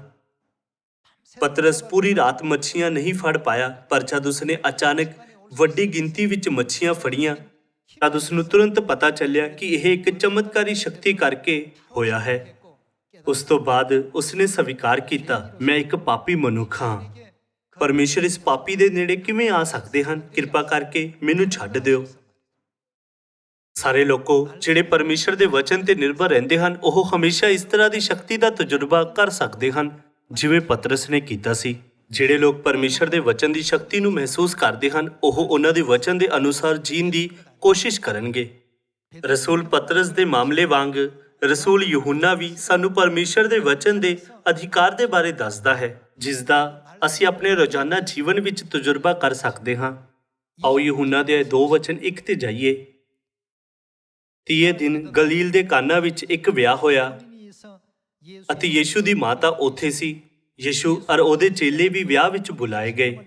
ਪਤਰਸ ਪੂਰੀ ਰਾਤ ਮੱਛੀਆਂ ਨਹੀਂ ਫੜ ਪਾਇਆ, ਪਰ ਜਦ ਉਸਨੇ ਅਚਾਨਕ ਵੱਡੀ ਗਿਣਤੀ ਵਿੱਚ ਮੱਛੀਆਂ ਫੜੀਆਂ ਤਦ ਉਸਨੂੰ ਤੁਰੰਤ ਪਤਾ ਚੱਲਿਆ ਕਿ ਇਹ ਇੱਕ ਚਮਤਕਾਰੀ ਸ਼ਕਤੀ ਕਰਕੇ ਹੋਇਆ ਹੈ। ਉਸ ਤੋਂ ਬਾਅਦ ਉਸਨੇ ਸਵੀਕਾਰ ਕੀਤਾ, ਮੈਂ ਇੱਕ ਪਾਪੀ ਮਨੁੱਖ ਹਾਂ ਪਰਮੇਸ਼ਰ ਇਸ ਪਾਪੀ ਦੇ ਨੇੜੇ ਕਿਵੇਂ ਆ ਸਕਦੇ ਹਨ? ਕਿਰਪਾ ਕਰਕੇ ਮੈਨੂੰ ਛੱਡ ਦਿਓ। ਸਾਰੇ ਲੋਕੋ ਜਿਹੜੇ ਪਰਮੇਸ਼ਰ ਦੇ ਵਚਨ ਤੇ ਨਿਰਭਰ ਰਹਿੰਦੇ ਹਨ, ਉਹ ਹਮੇਸ਼ਾ ਇਸ ਤਰ੍ਹਾਂ ਦੀ ਸ਼ਕਤੀ ਦਾ ਤਜਰਬਾ ਕਰ ਸਕਦੇ ਹਨ ਜਿਵੇਂ ਪਤਰਸ ਨੇ ਕੀਤਾ ਸੀ। ਜਿਹੜੇ ਲੋਕ ਪਰਮੇਸ਼ਰ ਦੇ ਵਚਨ ਦੀ ਸ਼ਕਤੀ ਨੂੰ ਮਹਿਸੂਸ ਕਰਦੇ ਹਨ, ਉਹ ਉਹਨਾਂ ਦੇ ਵਚਨ ਦੇ ਅਨੁਸਾਰ ਜੀਣ ਦੀ ਕੋਸ਼ਿਸ਼ ਕਰਨਗੇ। ਰਸੂਲ ਪਤਰਸ ਦੇ ਮਾਮਲੇ ਵਾਂਗ ਰਸੂਲ ਯਹੂਨਾ ਵੀ ਸਾਨੂੰ ਪਰਮੇਸ਼ਰ ਦੇ ਵਚਨ ਦੇ ਅਧਿਕਾਰ ਦੇ ਬਾਰੇ ਦੱਸਦਾ ਹੈ, ਜਿਸ ਦਾ ਅਸੀਂ ਆਪਣੇ ਰੋਜ਼ਾਨਾ ਜੀਵਨ ਵਿੱਚ ਤਜਰਬਾ ਕਰ ਸਕਦੇ ਹਾਂ। ਆਓ ਯਹੂਨਾ ਦੇ 2 ਵਚਨ 1 ਤੇ ਜਾਈਏ। 30 ਦਿਨ ਗਲੀਲ ਦੇ ਕਾਨਾ ਵਿੱਚ ਇੱਕ ਵਿਆਹ ਹੋਇਆ ਅਤੇ ਯੀਸ਼ੂ ਦੀ ਮਾਤਾ ਉੱਥੇ ਸੀ। ਯੀਸ਼ੂ ਔਰ ਉਹਦੇ ਚੇਲੇ ਵੀ ਵਿਆਹ ਵਿੱਚ ਬੁਲਾਏ ਗਏ।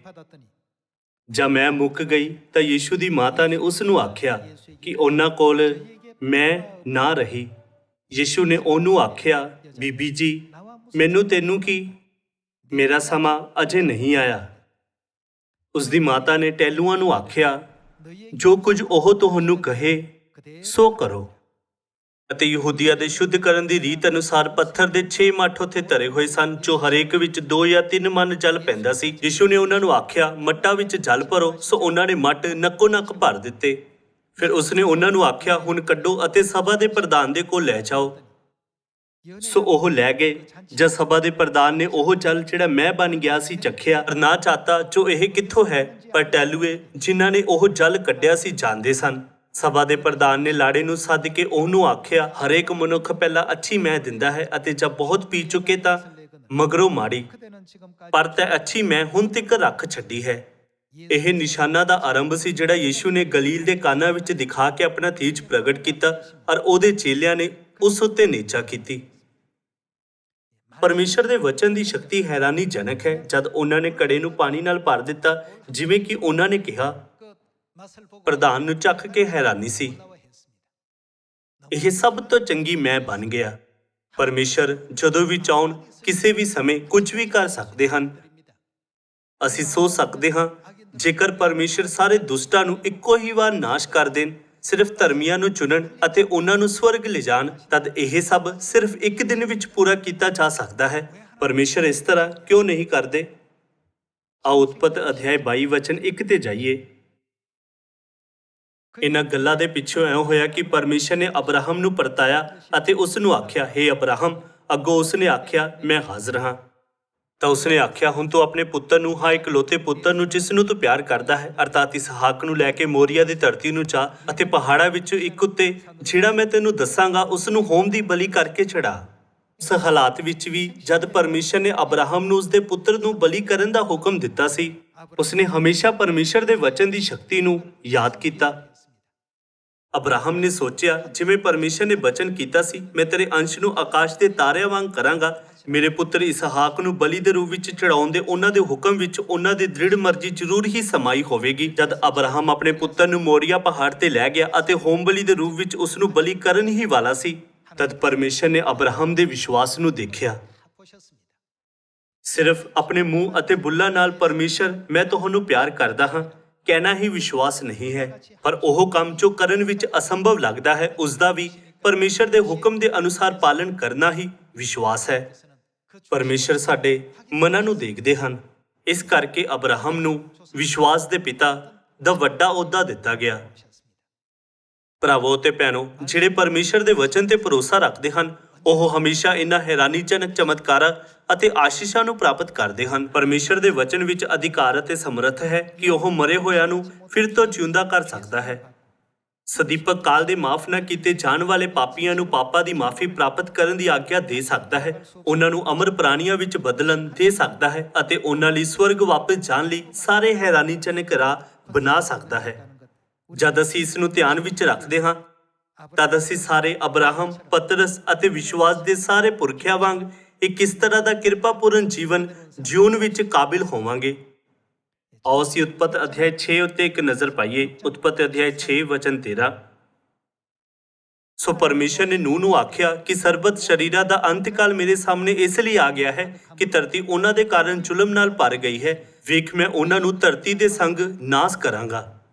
ਜਦ ਮੈਂ ਮੁੱਕ ਗਈ ਤਾਂ ਯੀਸ਼ੂ ਦੀ ਮਾਤਾ ਨੇ ਉਸ ਨੂੰ ਆਖਿਆ ਕਿ ਉਹਨਾਂ ਕੋਲ ਮੈਂ ਨਾ ਰਹੀ। ਯੀਸ਼ੂ ਨੇ ਉਹਨੂੰ ਆਖਿਆ, ਬੀਬੀ ਜੀ, ਮੈਨੂੰ ਤੈਨੂੰ ਕੀ, ਮੇਰਾ ਸਮਾਂ ਅਜੇ ਨਹੀਂ ਆਇਆ। ਉਸ ਦੀ ਮਾਤਾ ਨੇ ਟਹਿਲੂਆਂ ਨੂੰ ਆਖਿਆ, ਜੋ ਕੁਝ ਉਹ ਤੁਹਾਨੂੰ ਕਹੇ ਸੋ ਕਰੋ। ਅਤੇ ਯਹੂਦੀਆਂ ਦੇ ਸ਼ੁੱਧ ਕਰਨ ਦੀ ਰੀਤ ਅਨੁਸਾਰ ਪੱਥਰ ਦੇ 6 ਮੱਠ ਉੱਥੇ ਧਰੇ ਹੋਏ ਸਨ, ਜੋ ਹਰੇਕ ਵਿੱਚ 2 ਜਾਂ 3 ਮਣ ਜਲ ਪੈਂਦਾ ਸੀ। ਯੀਸ਼ੂ ਨੇ ਉਹਨਾਂ ਨੂੰ ਆਖਿਆ, ਮੱਟਾਂ ਵਿੱਚ ਜਲ ਭਰੋ। ਸੋ ਉਹਨਾਂ ਨੇ ਮੱਟ ਨੱਕੋ ਨੱਕ ਭਰ ਦਿੱਤੇ। ਫਿਰ ਉਸਨੇ ਉਹਨਾਂ ਨੂੰ ਆਖਿਆ, ਹੁਣ ਕੱਢੋ ਅਤੇ ਸਭਾ ਦੇ ਪ੍ਰਧਾਨ ਦੇ ਕੋਲ ਲੈ ਜਾਓ। ਸੋ ਉਹ ਲੈ ਗਏ। ਜਦ ਸਭਾ ਦੇ ਪ੍ਰਧਾਨ ਨੇ ਉਹ ਜਲ ਜਿਹੜਾ ਮੈਂ ਬਣ ਗਿਆ ਸੀ ਚੱਖਿਆ, ਪਰ ਨਾ ਚਾਹਤਾ ਜੋ ਇਹ ਕਿੱਥੋਂ ਹੈ, ਪਰ ਟਹਿਲੂਏ ਜਿਨ੍ਹਾਂ ਨੇ ਉਹ ਜਲ ਕੱਢਿਆ ਸੀ ਜਾਣਦੇ ਸਨ। ਸਭਾ ਦੇ ਪ੍ਰਧਾਨ ਨੇ ਲਾੜੇ ਨੂੰ ਸੱਦ ਕੇ ਉਹਨੂੰ ਆਖਿਆ, ਹਰੇਕ ਮਨੁੱਖ ਪਹਿਲਾਂ ਅੱਛੀ ਮੈਅ ਦਿੰਦਾ ਹੈ ਅਤੇ ਜਦ ਬਹੁਤ ਪੀ ਚੁੱਕੇ ਤਾਂ ਮਗਰੋਂ ਮਾੜੀ, ਪਰ ਤੈਂ ਅੱਛੀ ਮੈਅ ਹੁਣ ਤੱਕ ਰੱਖ ਛੱਡੀ ਹੈ। ਇਹ ਨਿਸ਼ਾਨਾ ਦਾ ਆਰੰਭ ਸੀ ਜਿਹੜਾ ਯੀਸ਼ੂ ਨੇ ਗਲੀਲ ਦੇ ਕਾਨਾ ਵਿੱਚ ਦਿਖਾ ਕੇ ਆਪਣਾ ਤੇਜ ਪ੍ਰਗਟ ਕੀਤਾ ਔਰ ਉਹਦੇ ਚੇਲਿਆਂ ਨੇ ਉਸ ਉੱਤੇ ਨਿਚਾ ਕੀਤੀ। ਪਰਮੇਸ਼ਰ ਦੇ ਵਚਨ ਦੀ ਸ਼ਕਤੀ ਹੈਰਾਨੀਜਨਕ ਹੈ। ਜਦ ਉਹਨਾਂ ਨੇ ਘੜੇ ਨੂੰ ਪਾਣੀ ਨਾਲ ਭਰ ਦਿੱਤਾ ਜਿਵੇਂ ਕਿ ਉਹਨਾਂ ਨੇ ਕਿਹਾ, ਪ੍ਰਧਾਨ ਨੂੰ ਚੱਖ ਕੇ ਹੈਰਾਨੀ ਸੀ। ਇਹ ਸਭ ਤੋਂ ਚੰਗੀ ਮੈਅ ਬਣ ਗਿਆ। ਪਰਮੇਸ਼ਰ ਜਦੋਂ ਵੀ ਚਾਹੁਣ ਕਿਸੇ ਵੀ ਸਮੇਂ ਕੁਝ ਵੀ ਕਰ ਸਕਦੇ ਹਨ। ਅਸੀਂ ਸੋਚ ਸਕਦੇ ਹਾਂ, ਜੇਕਰ ਪਰਮੇਸ਼ਰ ਸਾਰੇ ਦੁਸ਼ਟਾਂ ਨੂੰ ਇੱਕੋ ਹੀ ਵਾਰ ਨਾਸ਼ ਕਰ ਦੇਣ, ਸਿਰਫ ਧਰਮੀਆਂ ਨੂੰ ਚੁਣਨ ਅਤੇ ਉਹਨਾਂ ਨੂੰ ਸਵਰਗ ਲਿਜਾਣ, ਤਦ ਇਹ ਸਭ ਸਿਰਫ ਇੱਕ ਦਿਨ ਵਿੱਚ ਪੂਰਾ ਕੀਤਾ ਜਾ ਸਕਦਾ ਹੈ। ਪਰਮੇਸ਼ਰ ਇਸ ਤਰ੍ਹਾਂ ਕਿਉਂ ਨਹੀਂ ਕਰਦੇ? ਆਓ ਉਤਪਤ ਅਧਿਆਇ 22 ਵਚਨ 1 ਤੇ ਜਾਈਏ। ਇਹਨਾਂ ਗੱਲਾਂ ਦੇ ਪਿੱਛੋਂ ਐਂ ਹੋਇਆ ਕਿ ਪਰਮੇਸ਼ਰ ਨੇ ਅਬਰਾਹਮ ਨੂੰ ਪਰਤਾਇਆ ਅਤੇ ਉਸ ਨੂੰ ਆਖਿਆ, ਹੇ ਅਬਰਾਹਮ। ਅੱਗੋਂ ਉਸ ਨੇ ਆਖਿਆ, ਮੈਂ ਹਾਜ਼ਰ ਹਾਂ। ਤਾਂ ਉਸਨੇ ਆਖਿਆ, ਹੁਣ ਤੂੰ ਆਪਣੇ ਪੁੱਤਰ ਨੂੰ, ਹਾਂ ਇਕਲੌਤੇ ਪੁੱਤਰ ਨੂੰ ਜਿਸ ਨੂੰ ਤੂੰ ਪਿਆਰ ਕਰਦਾ ਹੈ, ਅਰਥਾਤ ਇਸਹਾਕ ਨੂੰ ਲੈ ਕੇ ਮੋਰੀਆ ਦੀ ਧਰਤੀ ਨੂੰ ਜਾ ਅਤੇ ਪਹਾੜਾਂ ਵਿੱਚੋਂ ਇੱਕ ਉੱਤੇ ਜਿਹੜਾ ਮੈਂ ਤੈਨੂੰ ਦੱਸਾਂਗਾ ਉਸ ਨੂੰ ਹੋਮ ਦੀ ਬਲੀ ਕਰਕੇ ਚੜਾ। ਉਸ ਹਾਲਾਤ ਵਿੱਚ ਵੀ ਜਦ ਪਰਮੇਸ਼ਰ ਨੇ ਅਬਰਾਹਮ ਨੂੰ ਉਸਦੇ ਪੁੱਤਰ ਨੂੰ ਬਲੀ ਕਰਨ ਦਾ ਹੁਕਮ ਦਿੱਤਾ ਸੀ, ਉਸਨੇ ਹਮੇਸ਼ਾ ਪਰਮੇਸ਼ਰ ਦੇ ਵਚਨ ਦੀ ਸ਼ਕਤੀ ਨੂੰ ਯਾਦ ਕੀਤਾ। ਅਬਰਾਹਮ ਨੇ ਸੋਚਿਆ, ਜਿਵੇਂ ਪਰਮੇਸ਼ਰ ਨੇ ਵਚਨ ਕੀਤਾ ਸੀ, ਮੈਂ ਤੇਰੇ ਅੰਸ਼ ਨੂੰ ਆਕਾਸ਼ ਦੇ ਤਾਰਿਆਂ ਵਾਂਗ ਕਰਾਂਗਾ। ਮੇਰੇ ਪੁੱਤਰ ਇਸਹਾਕ ਨੂੰ ਬਲੀ ਦੇ ਰੂਪ ਵਿੱਚ ਚੜਾਉਣ ਦੇ ਉਹਨਾਂ ਦੇ ਹੁਕਮ ਵਿੱਚ ਉਹਨਾਂ ਦੀ ਦ੍ਰਿੜ ਮਰਜ਼ੀ ਜ਼ਰੂਰ ਹੀ ਸਮਾਈ ਹੋਵੇਗੀ। ਜਦ ਅਬਰਾਹਮ ਆਪਣੇ ਪੁੱਤਰ ਨੂੰ ਮੋਰੀਆ ਪਹਾੜ ਤੇ ਲੈ ਗਿਆ ਅਤੇ ਹੋਮ ਬਲੀ ਦੇ ਰੂਪ ਵਿੱਚ ਉਸ ਨੂੰ ਬਲੀ ਕਰਨ ਹੀ ਵਾਲਾ ਸੀ, ਤਦ ਪਰਮੇਸ਼ਰ ਨੇ ਅਬਰਾਹਮ ਦੇ ਵਿਸ਼ਵਾਸ ਨੂੰ ਦੇਖਿਆ। ਸਿਰਫ ਆਪਣੇ ਮੂੰਹ ਅਤੇ ਬੁੱਲਾਂ ਨਾਲ ਪਰਮੇਸ਼ਰ, ਮੈਂ ਤੁਹਾਨੂੰ ਪਿਆਰ ਕਰਦਾ ਹਾਂ, ਕਹਿਣਾ ਹੀ ਵਿਸ਼ਵਾਸ ਨਹੀਂ ਹੈ, ਪਰ ਉਹ ਕੰਮ ਜੋ ਕਰਨ ਵਿੱਚ ਅਸੰਭਵ ਲੱਗਦਾ ਹੈ, ਉਸ ਦਾ ਵੀ ਪਰਮੇਸ਼ਰ ਦੇ ਹੁਕਮ ਦੇ ਅਨੁਸਾਰ ਪਾਲਣ ਕਰਨਾ ਹੀ ਵਿਸ਼ਵਾਸ ਹੈ। ਪਰਮੇਸ਼ਰ ਸਾਡੇ ਮਨਾਂ ਨੂੰ ਦੇਖਦੇ ਹਨ। ਇਸ ਕਰਕੇ ਅਬਰਾਹਮ ਨੂੰ ਵਿਸ਼ਵਾਸ ਦੇ ਪਿਤਾ ਦਾ ਵੱਡਾ ਅਹੁਦਾ ਦਿੱਤਾ ਗਿਆ। ਭਰਾਵੋ ਤੇ ਭੈਣੋ, ਜਿਹੜੇ ਪਰਮੇਸ਼ਰ ਦੇ ਵਚਨ ਤੇ ਭਰੋਸਾ ਰੱਖਦੇ ਹਨ, ਉਹ ਹਮੇਸ਼ਾ ਇਹਨਾਂ ਹੈਰਾਨੀਜਨਕ ਚਮਤਕਾਰਾਂ ਅਤੇ ਆਸ਼ੀਸ਼ਾਂ ਨੂੰ ਪ੍ਰਾਪਤ ਕਰਦੇ ਹਨ। ਪਰਮੇਸ਼ਰ ਦੇ ਵਚਨ ਵਿੱਚ ਅਧਿਕਾਰ ਅਤੇ ਸਮਰੱਥ ਹੈ ਕਿ ਉਹ ਮਰੇ ਹੋਇਆਂ ਨੂੰ ਫਿਰ ਤੋਂ ਜਿਉਂਦਾ ਕਰ ਸਕਦਾ ਹੈ। ਸਦੀਪਕ ਕਾਲ ਦੇ ਮਾਫ ਨਾ ਕੀਤੇ ਜਾਣ ਵਾਲੇ ਪਾਪੀਆਂ ਨੂੰ ਪਾਪਾਂ ਦੀ ਮਾਫੀ ਪ੍ਰਾਪਤ ਕਰਨ ਦੀ ਆਗਿਆ ਦੇ ਸਕਦਾ ਹੈ, ਉਹਨਾਂ ਨੂੰ ਅਮਰ ਪ੍ਰਾਣੀਆਂ ਵਿੱਚ ਬਦਲਣ ਦੇ ਸਕਦਾ ਹੈ ਅਤੇ ਉਹਨਾਂ ਲਈ ਸਵਰਗ ਵਾਪਸ ਜਾਣ ਲਈ ਸਾਰੇ ਹੈਰਾਨੀਜਨਕ ਰਾਹ ਬਣਾ ਸਕਦਾ ਹੈ। ਜਦ ਅਸੀਂ ਇਸ ਨੂੰ ਧਿਆਨ ਵਿੱਚ ਰੱਖਦੇ ਹਾਂ, ਤਦ ਅਸੀਂ ਸਾਰੇ ਅਬਰਾਹਮ, ਪਤਰਸ ਅਤੇ ਵਿਸ਼ਵਾਸ ਦੇ ਸਾਰੇ ਪੁਰਖਿਆਂ ਵਾਂਗ ਇੱਕ ਇਸ ਤਰ੍ਹਾਂ ਦਾ ਕਿਰਪਾਪੂਰਨ ਜੀਵਨ ਜਿਉਣ ਵਿੱਚ ਕਾਬਿਲ ਹੋਵਾਂਗੇ। ਆਓ ਅਸੀਂ ਉਤਪਤ ਅਧਿਆਇ 6 ਉੱਤੇ ਇੱਕ ਨਜ਼ਰ ਪਾਈਏ। ਉਤਪਤ ਅਧਿਆਇ 6 ਵਚਨ 13। ਸੋ ਪਰਮੇਸ਼ਰ ਨੇ ਨੂਹ ਨੂੰ ਆਖਿਆ ਕਿ ਸਰਬਤ ਸ਼ਰੀਰਾਂ ਦਾ ਅੰਤਕਾਲ ਮੇਰੇ ਸਾਹਮਣੇ ਇਸ ਲਈ ਆ ਗਿਆ ਹੈ ਕਿ ਧਰਤੀ ਉਹਨਾਂ ਦੇ ਕਾਰਨ ਜ਼ੁਲਮ ਨਾਲ ਭਰ ਗਈ ਹੈ। ਵੇਖ, ਮੈਂ ਉਹਨਾਂ ਨੂੰ ਧਰਤੀ ਦੇ ਸੰਗ ਨਾਸ ਕਰਾਂਗਾ।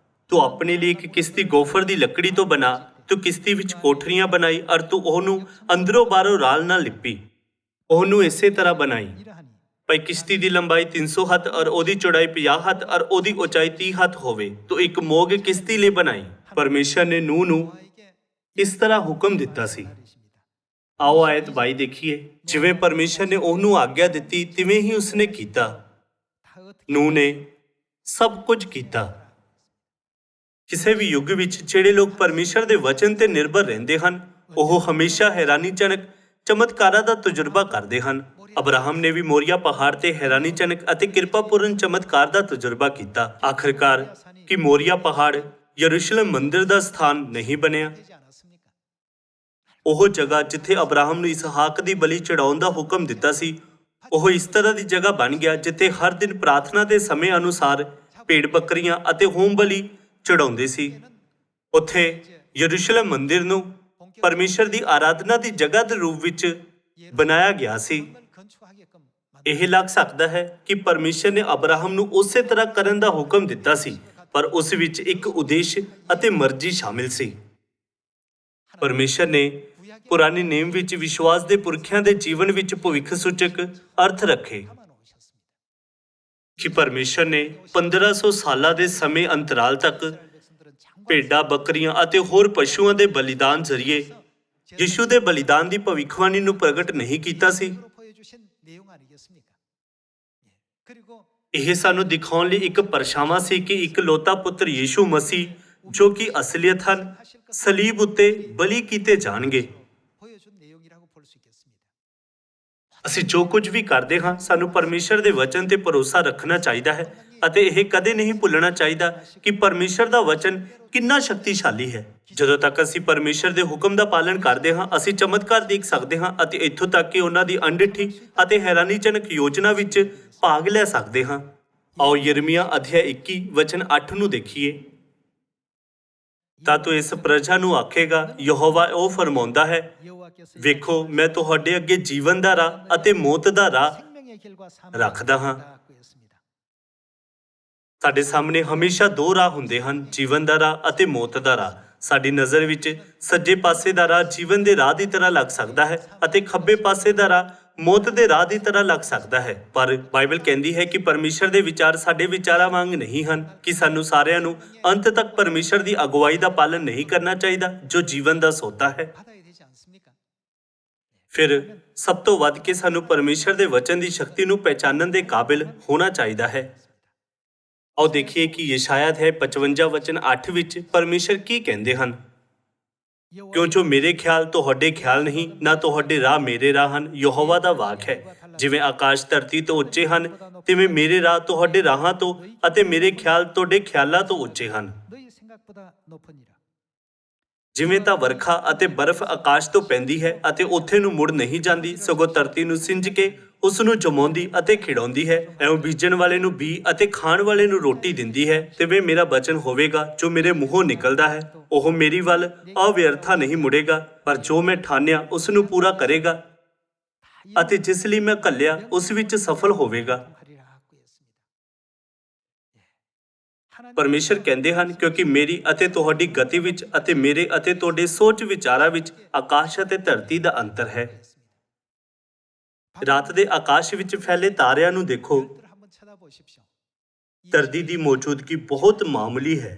ਤੂੰ ਆਪਣੇ ਲਈ ਇੱਕ ਕਿਸ਼ਤੀ ਗੋਫਰ ਦੀ ਲੱਕੜੀ ਤੋਂ ਬਣਾ। ਤੂੰ ਕਿਸ਼ਤੀ ਵਿੱਚ ਕੋਠਰੀਆਂ ਬਣਾਈ ਔਰ ਤੂੰ ਉਹਨੂੰ ਅੰਦਰੋਂ ਬਾਹਰੋਂ ਰਾਲ ਨਾਲ ਲਿਪੀ। ਉਹਨੂੰ ਇਸੇ ਤਰ੍ਹਾਂ ਬਣਾਈ ਭਾਈ ਕਿਸ਼ਤੀ ਦੀ ਲੰਬਾਈ 300 ਹੱਥ ਔਰ ਉਹਦੀ ਚੌੜਾਈ 50 ਹੱਥ ਔਰ ਉਹਦੀ ਉਚਾਈ 30 ਹੱਥ ਹੋਵੇ ਤਾਂ ਇੱਕ ਮੋਗ ਕਿਸ਼ਤੀ ਲਈ ਬਣਾਈ। ਪਰਮੇਸ਼ਰ ਨੇ ਨੂਹ ਨੂੰ ਇਸ ਤਰ੍ਹਾਂ ਹੁਕਮ ਦਿੱਤਾ ਸੀ। ਆਓ ਆਇਤ 22 ਦੇਖੀਏ। ਜਿਵੇਂ ਪਰਮੇਸ਼ਰ ਨੇ ਉਹਨੂੰ ਆਗਿਆ ਦਿੱਤੀ ਤਿਵੇਂ ਹੀ ਉਸਨੇ ਕੀਤਾ। ਨੂਹ ਨੇ ਸਭ ਕੁਝ ਕੀਤਾ। ਕਿਸੇ ਵੀ ਯੁੱਗ ਵਿੱਚ ਜਿਹੜੇ ਲੋਕ ਪਰਮੇਸ਼ਰ ਦੇ ਵਚਨ ਤੇ ਨਿਰਭਰ ਰਹਿੰਦੇ ਹਨ ਉਹ ਹਮੇਸ਼ਾ ਹੈਰਾਨੀਜਨਕ ਚਮਤਕਾਰਾਂ ਦਾ ਤਜਰਬਾ ਕਰਦੇ ਹਨ। ਅਬਰਾਹਮ ਨੇ ਵੀ ਮੋਰੀਆ ਪਹਾੜ ਤੇ ਹੈਰਾਨੀਜਨਕ ਅਤੇ ਕਿਰਪਾਪੂਰਨ ਚਮਤਕਾਰ ਦਾ ਤਜਰਬਾ ਕੀਤਾ। ਆਖਰਕਾਰ ਕਿ ਮੋਰੀਆ ਪਹਾੜ ਯਰੂਸ਼ਲਮ ਮੰਦਿਰ ਦਾ ਸਥਾਨ ਨਹੀਂ ਬਣਿਆ। ਉਹ ਜਗ੍ਹਾ ਜਿੱਥੇ ਅਬਰਾਹਮ ਨੂੰ ਇਸਹਾਕ ਦੀ ਬਲੀ ਚੜਾਉਣ ਦਾ ਹੁਕਮ ਦਿੱਤਾ ਸੀ ਉਹ ਇਸ ਤਰ੍ਹਾਂ ਦੀ ਜਗ੍ਹਾ ਬਣ ਗਿਆ ਜਿੱਥੇ ਹਰ ਦਿਨ ਪ੍ਰਾਰਥਨਾ ਦੇ ਸਮੇਂ ਅਨੁਸਾਰ ਭੇਡ ਬੱਕਰੀਆਂ ਅਤੇ ਹੋਮ ਬਲੀ ਚੜਾਉਂਦੇ ਸੀ। ਉੱਥੇ ਯਰੂਸ਼ਲਮ ਮੰਦਿਰ ਨੂੰ ਪਰਮੇਸ਼ਰ ਦੀ ਆਰਾਧਨਾ ਦੀ ਜਗ੍ਹਾ ਦੇ ਰੂਪ ਵਿੱਚ ਬਣਾਇਆ ਗਿਆ ਸੀ। ਇਹ ਲੱਗ ਸਕਦਾ ਹੈ ਕਿ ਪਰਮੇਸ਼ਰ ਨੇ ਅਬਰਾਹਮ ਨੂੰ ਉਸੇ ਤਰ੍ਹਾਂ ਕਰਨ ਦਾ ਹੁਕਮ ਦਿੱਤਾ ਸੀ ਪਰ ਉਸ ਵਿੱਚ ਇੱਕ ਉਦੇਸ਼ ਅਤੇ ਮਰਜ਼ੀ ਸ਼ਾਮਿਲ ਸੀ। ਪਰਮੇਸ਼ਰ ਨੇ ਪੁਰਾਣੇ ਨੇਮ ਵਿੱਚ ਵਿਸ਼ਵਾਸ ਦੇ ਪੁਰਖਿਆਂ ਦੇ ਜੀਵਨ ਵਿੱਚ ਭਵਿੱਖ ਸੂਚਕ ਅਰਥ ਰੱਖੇ ਕਿ ਪਰਮੇਸ਼ਰ ਨੇ 1500 ਸਾਲਾਂ ਦੇ ਸਮੇਂ ਅੰਤਰਾਲ ਤੱਕ ਭੇਡਾਂ ਬੱਕਰੀਆਂ ਅਤੇ ਹੋਰ ਪਸ਼ੂਆਂ ਦੇ ਬਲੀਦਾਨ ਜ਼ਰੀਏ ਯਿਸੂ ਦੇ ਬਲੀਦਾਨ ਦੀ ਭਵਿੱਖਬਾਣੀ ਨੂੰ ਪ੍ਰਗਟ ਨਹੀਂ ਕੀਤਾ ਸੀ। ਇਹ ਸਾਨੂੰ ਦਿਖਾਉਣ ਲਈ ਇੱਕ ਪਰਛਾਵਾਂ ਸੀ ਕਿ ਇਕਲੌਤਾ ਪੁੱਤਰ ਯਿਸੂ ਮਸੀਹ ਜੋ ਕਿ ਅਸਲੀਅਤ ਹਨ ਸਲੀਬ ਉੱਤੇ ਬਲੀ ਕੀਤੇ ਜਾਣਗੇ। ਅਸੀਂ ਜੋ ਕੁਝ ਵੀ ਕਰਦੇ ਹਾਂ ਸਾਨੂੰ ਪਰਮੇਸ਼ਰ ਦੇ ਵਚਨ ਤੇ ਭਰੋਸਾ ਰੱਖਣਾ ਚਾਹੀਦਾ ਹੈ ਅਤੇ ਇਹ ਕਦੇ ਨਹੀਂ ਭੁੱਲਣਾ ਚਾਹੀਦਾ ਕਿ ਪਰਮੇਸ਼ਰ ਦਾ ਵਚਨ ਕਿੰਨਾ ਸ਼ਕਤੀਸ਼ਾਲੀ ਹੈ। ਜਦੋਂ ਤੱਕ ਅਸੀਂ ਪਰਮੇਸ਼ਰ ਦੇ ਹੁਕਮ ਦਾ ਪਾਲਣ ਕਰਦੇ ਹਾਂ ਅਸੀਂ ਚਮਤਕਾਰ ਦੇਖ ਸਕਦੇ ਹਾਂ ਅਤੇ ਇੱਥੋਂ ਤੱਕ ਕਿ ਉਹਨਾਂ ਦੀ ਅਣਡਿੱਠੀ ਅਤੇ ਹੈਰਾਨੀਜਨਕ ਯੋਜਨਾ ਵਿੱਚ ਭਾਗ ਲੈ ਸਕਦੇ ਹਾਂ। ਆਓ ਯਿਰਮੀਆ ਅਧਿਆਇ 21 ਵਚਨ 8 ਨੂੰ ਦੇਖੀਏ। ਤਾਂ ਤੂੰ ਇਸ ਪ੍ਰਜਾ ਨੂੰ ਆਖੇਗਾ ਯਹੋਵਾ ਉਹ ਫਰਮਾਉਂਦਾ ਹੈ ਵੇਖੋ ਮੈਂ ਤੁਹਾਡੇ ਅੱਗੇ ਜੀਵਨ ਦਾ ਰਾਹ ਅਤੇ ਮੌਤ ਦਾ ਰਾਹ ਰੱਖਦਾ ਹਾਂ। ਸਾਡੇ ਸਾਹਮਣੇ ਹਮੇਸ਼ਾ ਦੋ ਰਾਹ ਹੁੰਦੇ ਹਨ ਜੀਵਨ ਦਾ ਰਾਹ ਅਤੇ ਮੌਤ ਦਾ ਰਾਹ। ਸਾਡੀ ਨਜ਼ਰ ਵਿੱਚ ਸੱਜੇ ਪਾਸੇ ਦਾ ਰਾਹ ਜੀਵਨ ਦੇ ਰਾਹ ਦੀ ਤਰ੍ਹਾਂ ਲੱਗ ਸਕਦਾ ਹੈ ਅਤੇ ਖੱਬੇ ਪਾਸੇ ਦਾ ਰਾਹ ਮੌਤ ਦੇ ਰਾਹ ਦੀ ਤਰ੍ਹਾਂ ਲੱਗ ਸਕਦਾ ਹੈ ਪਰ ਬਾਈਬਲ ਕਹਿੰਦੀ ਹੈ ਕਿ ਪਰਮੇਸ਼ਰ ਦੇ ਵਿਚਾਰ ਸਾਡੇ ਵਿਚਾਰਾਂ ਵਾਂਗ ਨਹੀਂ ਹਨ ਕਿ ਸਾਨੂੰ ਸਾਰਿਆਂ ਨੂੰ ਅੰਤ ਤੱਕ ਪਰਮੇਸ਼ਰ ਦੀ ਅਗਵਾਈ ਦਾ ਪਾਲਣ ਨਹੀਂ ਕਰਨਾ ਚਾਹੀਦਾ ਜੋ ਜੀਵਨ ਦਾ ਸੋਤਾ ਹੈ। ਫਿਰ ਸਭ ਤੋਂ ਵੱਧ ਕੇ ਸਾਨੂੰ ਪਰਮੇਸ਼ਰ ਦੇ ਵਚਨ ਦੀ ਸ਼ਕਤੀ ਨੂੰ ਪਹਿਚਾਨਣ ਦੇ ਕਾਬਿਲ ਹੋਣਾ ਚਾਹੀਦਾ ਹੈ। ਆਓ ਦੇਖੀਏ ਕਿ ਯਸ਼ਾਇਆ ਅਧਿਆਇ 55 ਵਚਨ 8 ਵਿੱਚ ਪਰਮੇਸ਼ਰ ਕੀ ਕਹਿੰਦੇ ਹਨ। ਕਿਉਂ ਜੋ ਮੇਰੇ ਖਿਆਲ ਤੁਹਾਡੇ ਖਿਆਲ ਨਹੀਂ ਨਾ ਤੁਹਾਡੇ ਰਾਹ ਮੇਰੇ ਰਾਹ ਹਨ ਯਹੋਵਾ ਦਾ ਵਾਕ ਹੈ। ਜਿਵੇਂ ਆਕਾਸ਼ ਧਰਤੀ ਤੋਂ ਉੱਚੇ ਹਨ ਤਿਵੇਂ ਮੇਰੇ ਰਾਹ ਤੁਹਾਡੇ ਰਾਹਾਂ ਤੋਂ ਅਤੇ ਮੇਰੇ ਖਿਆਲ ਤੁਹਾਡੇ ਖਿਆਲਾਂ ਤੋਂ ਉੱਚੇ ਹਨ। ਜਿਵੇਂ ਤਾਂ ਵਰਖਾ ਅਤੇ ਬਰਫ਼ ਆਕਾਸ਼ ਤੋਂ ਪੈਂਦੀ ਹੈ ਅਤੇ ਉੱਥੇ ਨੂੰ ਮੁੜ ਨਹੀਂ ਜਾਂਦੀ ਸਗੋਂ ਧਰਤੀ ਨੂੰ ਸਿੰਜ ਕੇ ਉਸ ਨੂੰ ਜਮਾਉਂਦੀ ਅਤੇ ਖਿੜਾਉਂਦੀ ਹੈ ਐਵੇਂ ਬੀਜਣ ਵਾਲੇ ਨੂੰ ਬੀ ਅਤੇ ਖਾਣ ਵਾਲੇ ਨੂੰ ਰੋਟੀ ਦਿੰਦੀ ਹੈ ਤਿਵੇਂ ਮੇਰਾ ਬਚਨ ਹੋਵੇਗਾ ਜੋ ਮੇਰੇ ਮੂੰਹੋਂ ਨਿਕਲਦਾ ਹੈ ਉਹ ਮੇਰੀ ਵੱਲ ਅਵਿਅਰਥਾ ਨਹੀਂ ਮੁੜੇਗਾ ਪਰ ਜੋ ਮੈਂ ਠਾਨਿਆ ਉਸ ਨੂੰ ਪੂਰਾ ਕਰੇਗਾ ਅਤੇ ਜਿਸ ਲਈ ਮੈਂ ਘੱਲਿਆ ਉਸ ਵਿੱਚ ਸਫਲ ਹੋਵੇਗਾ। ਪਰਮੇਸ਼ਰ ਕਹਿੰਦੇ ਹਨ ਕਿਉਂਕਿ ਮੇਰੀ ਅਤੇ ਤੁਹਾਡੀ ਗਤੀ ਵਿੱਚ ਅਤੇ ਮੇਰੇ ਅਤੇ ਤੁਹਾਡੇ ਸੋਚ ਵਿਚਾਰਾਂ ਵਿੱਚ ਆਕਾਸ਼ ਅਤੇ ਧਰਤੀ ਦਾ ਅੰਤਰ ਹੈ। ਰਾਤ ਦੇ ਆਕਾਸ਼ ਵਿੱਚ ਫੈਲੇ ਤਾਰਿਆਂ ਨੂੰ ਦੇਖੋ। ਧਰਤੀ ਦੀ ਮੌਜੂਦਗੀ ਬਹੁਤ ਮਾਮੂਲੀ ਹੈ।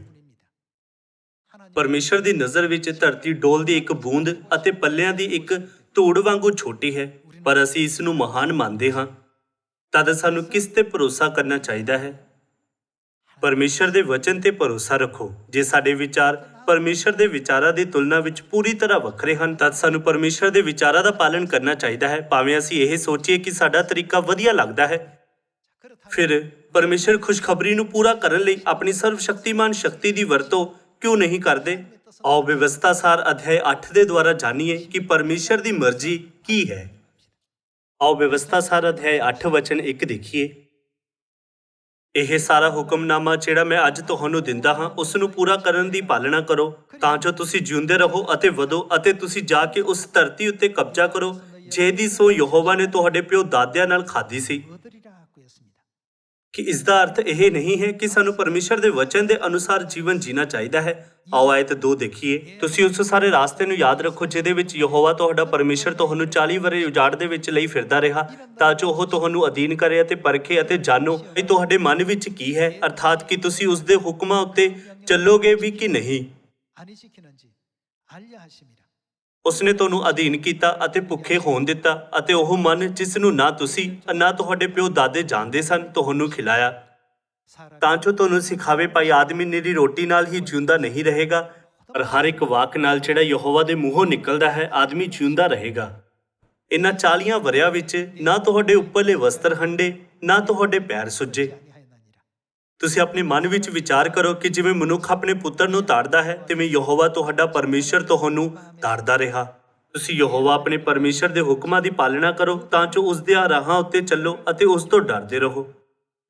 ਪਰਮੇਸ਼ਰ ਦੀ ਨਜ਼ਰ ਵਿੱਚ ਧਰਤੀ ਡੋਲ ਦੀ ਇੱਕ ਬੂੰਦ ਅਤੇ ਪੱਲਿਆਂ ਦੀ ਇੱਕ ਧੂੜ ਵਾਂਗੂ ਛੋਟੀ ਹੈ ਪਰ ਅਸੀਂ ਇਸ ਨੂੰ ਮਹਾਨ ਮੰਨਦੇ ਹਾਂ। ਤਦ ਸਾਨੂੰ ਕਿਸ ਤੇ ਭਰੋਸਾ ਕਰਨਾ ਚਾਹੀਦਾ ਹੈ? ਪਰਮੇਸ਼ਰ ਦੇ ਵਚਨ ਤੇ ਭਰੋਸਾ ਰੱਖੋ। ਜੇ ਸਾਡੇ ਵਿਚਾਰ ਪਰਮੇਸ਼ਰ ਦੇ ਵਿਚਾਰਾਂ ਦੀ ਤੁਲਨਾ ਵਿੱਚ ਪੂਰੀ ਤਰ੍ਹਾਂ ਵੱਖਰੇ ਹਨ ਤਾਂ ਸਾਨੂੰ ਪਰਮੇਸ਼ਰ ਦੇ ਵਿਚਾਰਾਂ ਦਾ ਪਾਲਣ ਕਰਨਾ ਚਾਹੀਦਾ ਹੈ ਭਾਵੇਂ ਅਸੀਂ ਇਹ ਸੋਚੀਏ ਕਿ ਸਾਡਾ ਤਰੀਕਾ ਵਧੀਆ ਲੱਗਦਾ ਹੈ। ਫਿਰ ਪਰਮੇਸ਼ਰ ਖੁਸ਼ਖਬਰੀ ਨੂੰ ਪੂਰਾ ਕਰਨ ਲਈ ਆਪਣੀ ਸਰਵਸ਼ਕਤੀਮਾਨ ਸ਼ਕਤੀ ਦੀ ਵਰਤੋਂ ਕਿਉਂ ਨਹੀਂ ਕਰਦੇ? ਆਓ ਵਿਵਸਥਾ ਸਾਰ ਅਧਿਆਇ 8 ਦੇ ਦੁਆਰਾ ਜਾਣੀਏ ਕਿ ਪਰਮੇਸ਼ਰ ਦੀ ਮਰਜ਼ੀ ਕੀ ਹੈ। ਆਓ ਵਿਵਸਥਾ ਸਾਰ ਅਧਿਆਇ 8 ਵਚਨ 1 ਦੇਖੀਏ। ਇਹ ਸਾਰਾ ਹੁਕਮਨਾਮਾ ਜਿਹੜਾ ਮੈਂ ਅੱਜ ਤੁਹਾਨੂੰ ਦਿੰਦਾ ਹਾਂ ਉਸ ਨੂੰ ਪੂਰਾ ਕਰਨ ਦੀ ਪਾਲਣਾ ਕਰੋ ਤਾਂ ਜੋ ਤੁਸੀਂ ਜਿਉਂਦੇ ਰਹੋ ਅਤੇ ਵਧੋ ਅਤੇ ਤੁਸੀਂ ਜਾ ਕੇ ਉਸ ਧਰਤੀ ਉੱਤੇ ਕਬਜ਼ਾ ਕਰੋ ਜਿਹਦੀ ਸੋ ਯਹੋਵਾ ਨੇ ਤੁਹਾਡੇ ਪਿਓ ਦਾਦਿਆਂ ਨਾਲ ਖਾਧੀ ਸੀ। ਕਿ ਇਸ ਦਾ ਅਰਥ ਇਹ ਨਹੀਂ ਹੈ ਕਿ ਸਾਨੂੰ ਪਰਮੇਸ਼ਰ ਦੇ ਵਚਨ ਦੇ ਅਨੁਸਾਰ ਜੀਵਨ ਜੀਣਾ ਚਾਹੀਦਾ ਹੈ। ਆਓ ਆਇਤ 2 ਦੇਖੀਏ। ਤੁਸੀਂ ਉਸ ਸਾਰੇ ਰਾਸਤੇ ਨੂੰ ਯਾਦ ਰੱਖੋ ਜਿਹਦੇ ਵਿੱਚ ਯਹੋਵਾ ਤੁਹਾਡਾ ਪਰਮੇਸ਼ਰ ਤੁਹਾਨੂੰ 40 ਵਰੇ ਉਜਾੜ ਦੇ ਵਿੱਚ ਲਈ ਫਿਰਦਾ ਰਿਹਾ, ਤਾਂ ਜੋ ਉਹ ਤੁਹਾਨੂੰ ਅਧੀਨ ਕਰੇ ਅਤੇ ਪਰਖੇ ਅਤੇ ਜਾਣੋ ਕਿ ਤੁਹਾਡੇ ਮਨ ਵਿੱਚ ਕੀ ਹੈ, ਅਰਥਾਤ ਕਿ ਤੁਸੀਂ ਉਸ ਦੇ ਹੁਕਮਾਂ ਉੱਤੇ ਚੱਲੋਗੇ ਵੀ ਕਿ ਨਹੀਂ। 안 지키는지 알려 하심이라. ਉਸਨੇ ਤੁਹਾਨੂੰ ਅਧੀਨ ਕੀਤਾ ਅਤੇ ਭੁੱਖੇ ਹੋਣ ਦਿੱਤਾ, ਅਤੇ ਉਹ ਮਨ ਜਿਸ ਨੂੰ ਨਾ ਤੁਸੀਂ ਨਾ ਤੁਹਾਡੇ ਪਿਓ ਦਾਦੇ ਜਾਣਦੇ ਸਨ ਤੁਹਾਨੂੰ ਖਿਲਾਇਆ, ਤਾਂ ਜੋ ਤੁਹਾਨੂੰ ਸਿਖਾਵੇ ਭਾਈ ਆਦਮੀ ਨਿਰੀ ਰੋਟੀ ਨਾਲ ਹੀ ਜਿਉਂਦਾ ਨਹੀਂ ਰਹੇਗਾ, ਪਰ ਹਰ ਇੱਕ ਵਾਕ ਨਾਲ ਜਿਹੜਾ ਯਹੋਵਾ ਦੇ ਮੂੰਹੋਂ ਨਿਕਲਦਾ ਹੈ ਆਦਮੀ ਜਿਉਂਦਾ ਰਹੇਗਾ। ਇਨ੍ਹਾਂ 40 ਵਰਿਆਂ ਵਿੱਚ ਨਾ ਤੁਹਾਡੇ ਉੱਪਰਲੇ ਵਸਤਰ ਹੰਡੇ, ਨਾ ਤੁਹਾਡੇ ਪੈਰ ਸੁੱਜੇ। 하였나니라. ਤੁਸੀਂ ਆਪਣੇ ਮਨ ਵਿੱਚ ਵਿਚਾਰ ਕਰੋ ਕਿ ਜਿਵੇਂ ਮਨੁੱਖ ਆਪਣੇ ਪੁੱਤਰ ਨੂੰ ਤਾੜਦਾ ਹੈ, ਤਿਵੇਂ ਯਹੋਵਾ ਤੁਹਾਡਾ ਪਰਮੇਸ਼ਰ ਤੁਹਾਨੂੰ ਤਾੜਦਾ ਰਿਹਾ। ਤੁਸੀਂ ਯਹੋਵਾ ਆਪਣੇ ਪਰਮੇਸ਼ਰ ਦੇ ਹੁਕਮਾਂ ਦੀ ਪਾਲਣਾ ਕਰੋ, ਤਾਂ ਜੋ ਉਸ ਦੇ ਰਾਹਾਂ ਉੱਤੇ ਚੱਲੋ ਅਤੇ ਉਸ ਤੋਂ ਡਰਦੇ ਰਹੋ,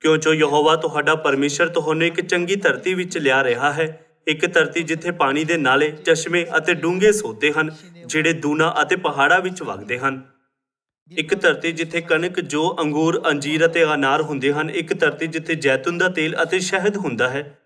ਕਿਉਂ ਜੋ ਯਹੋਵਾ ਤੁਹਾਡਾ ਪਰਮੇਸ਼ਰ ਤੁਹਾਨੂੰ ਇੱਕ ਚੰਗੀ ਧਰਤੀ ਵਿੱਚ ਲਿਆ ਰਿਹਾ ਹੈ, ਇੱਕ ਧਰਤੀ ਜਿੱਥੇ ਪਾਣੀ ਦੇ ਨਾਲੇ, ਚਸ਼ਮੇ ਅਤੇ ਡੂੰਘੇ ਸੋਤੇ ਹਨ ਜਿਹੜੇ ਦੂਨਾਂ ਅਤੇ ਪਹਾੜਾਂ ਵਿੱਚ ਵਗਦੇ ਹਨ। ਇੱਕ ਧਰਤੀ ਜਿੱਥੇ ਕਣਕ, ਜੌ, ਅੰਗੂਰ, ਅੰਜੀਰ ਅਤੇ ਅਨਾਰ ਹੁੰਦੇ ਹਨ। ਇੱਕ ਧਰਤੀ ਜਿੱਥੇ ਜੈਤੂਨ ਦਾ ਤੇਲ ਅਤੇ ਸ਼ਹਿਦ ਹੁੰਦਾ ਹੈ।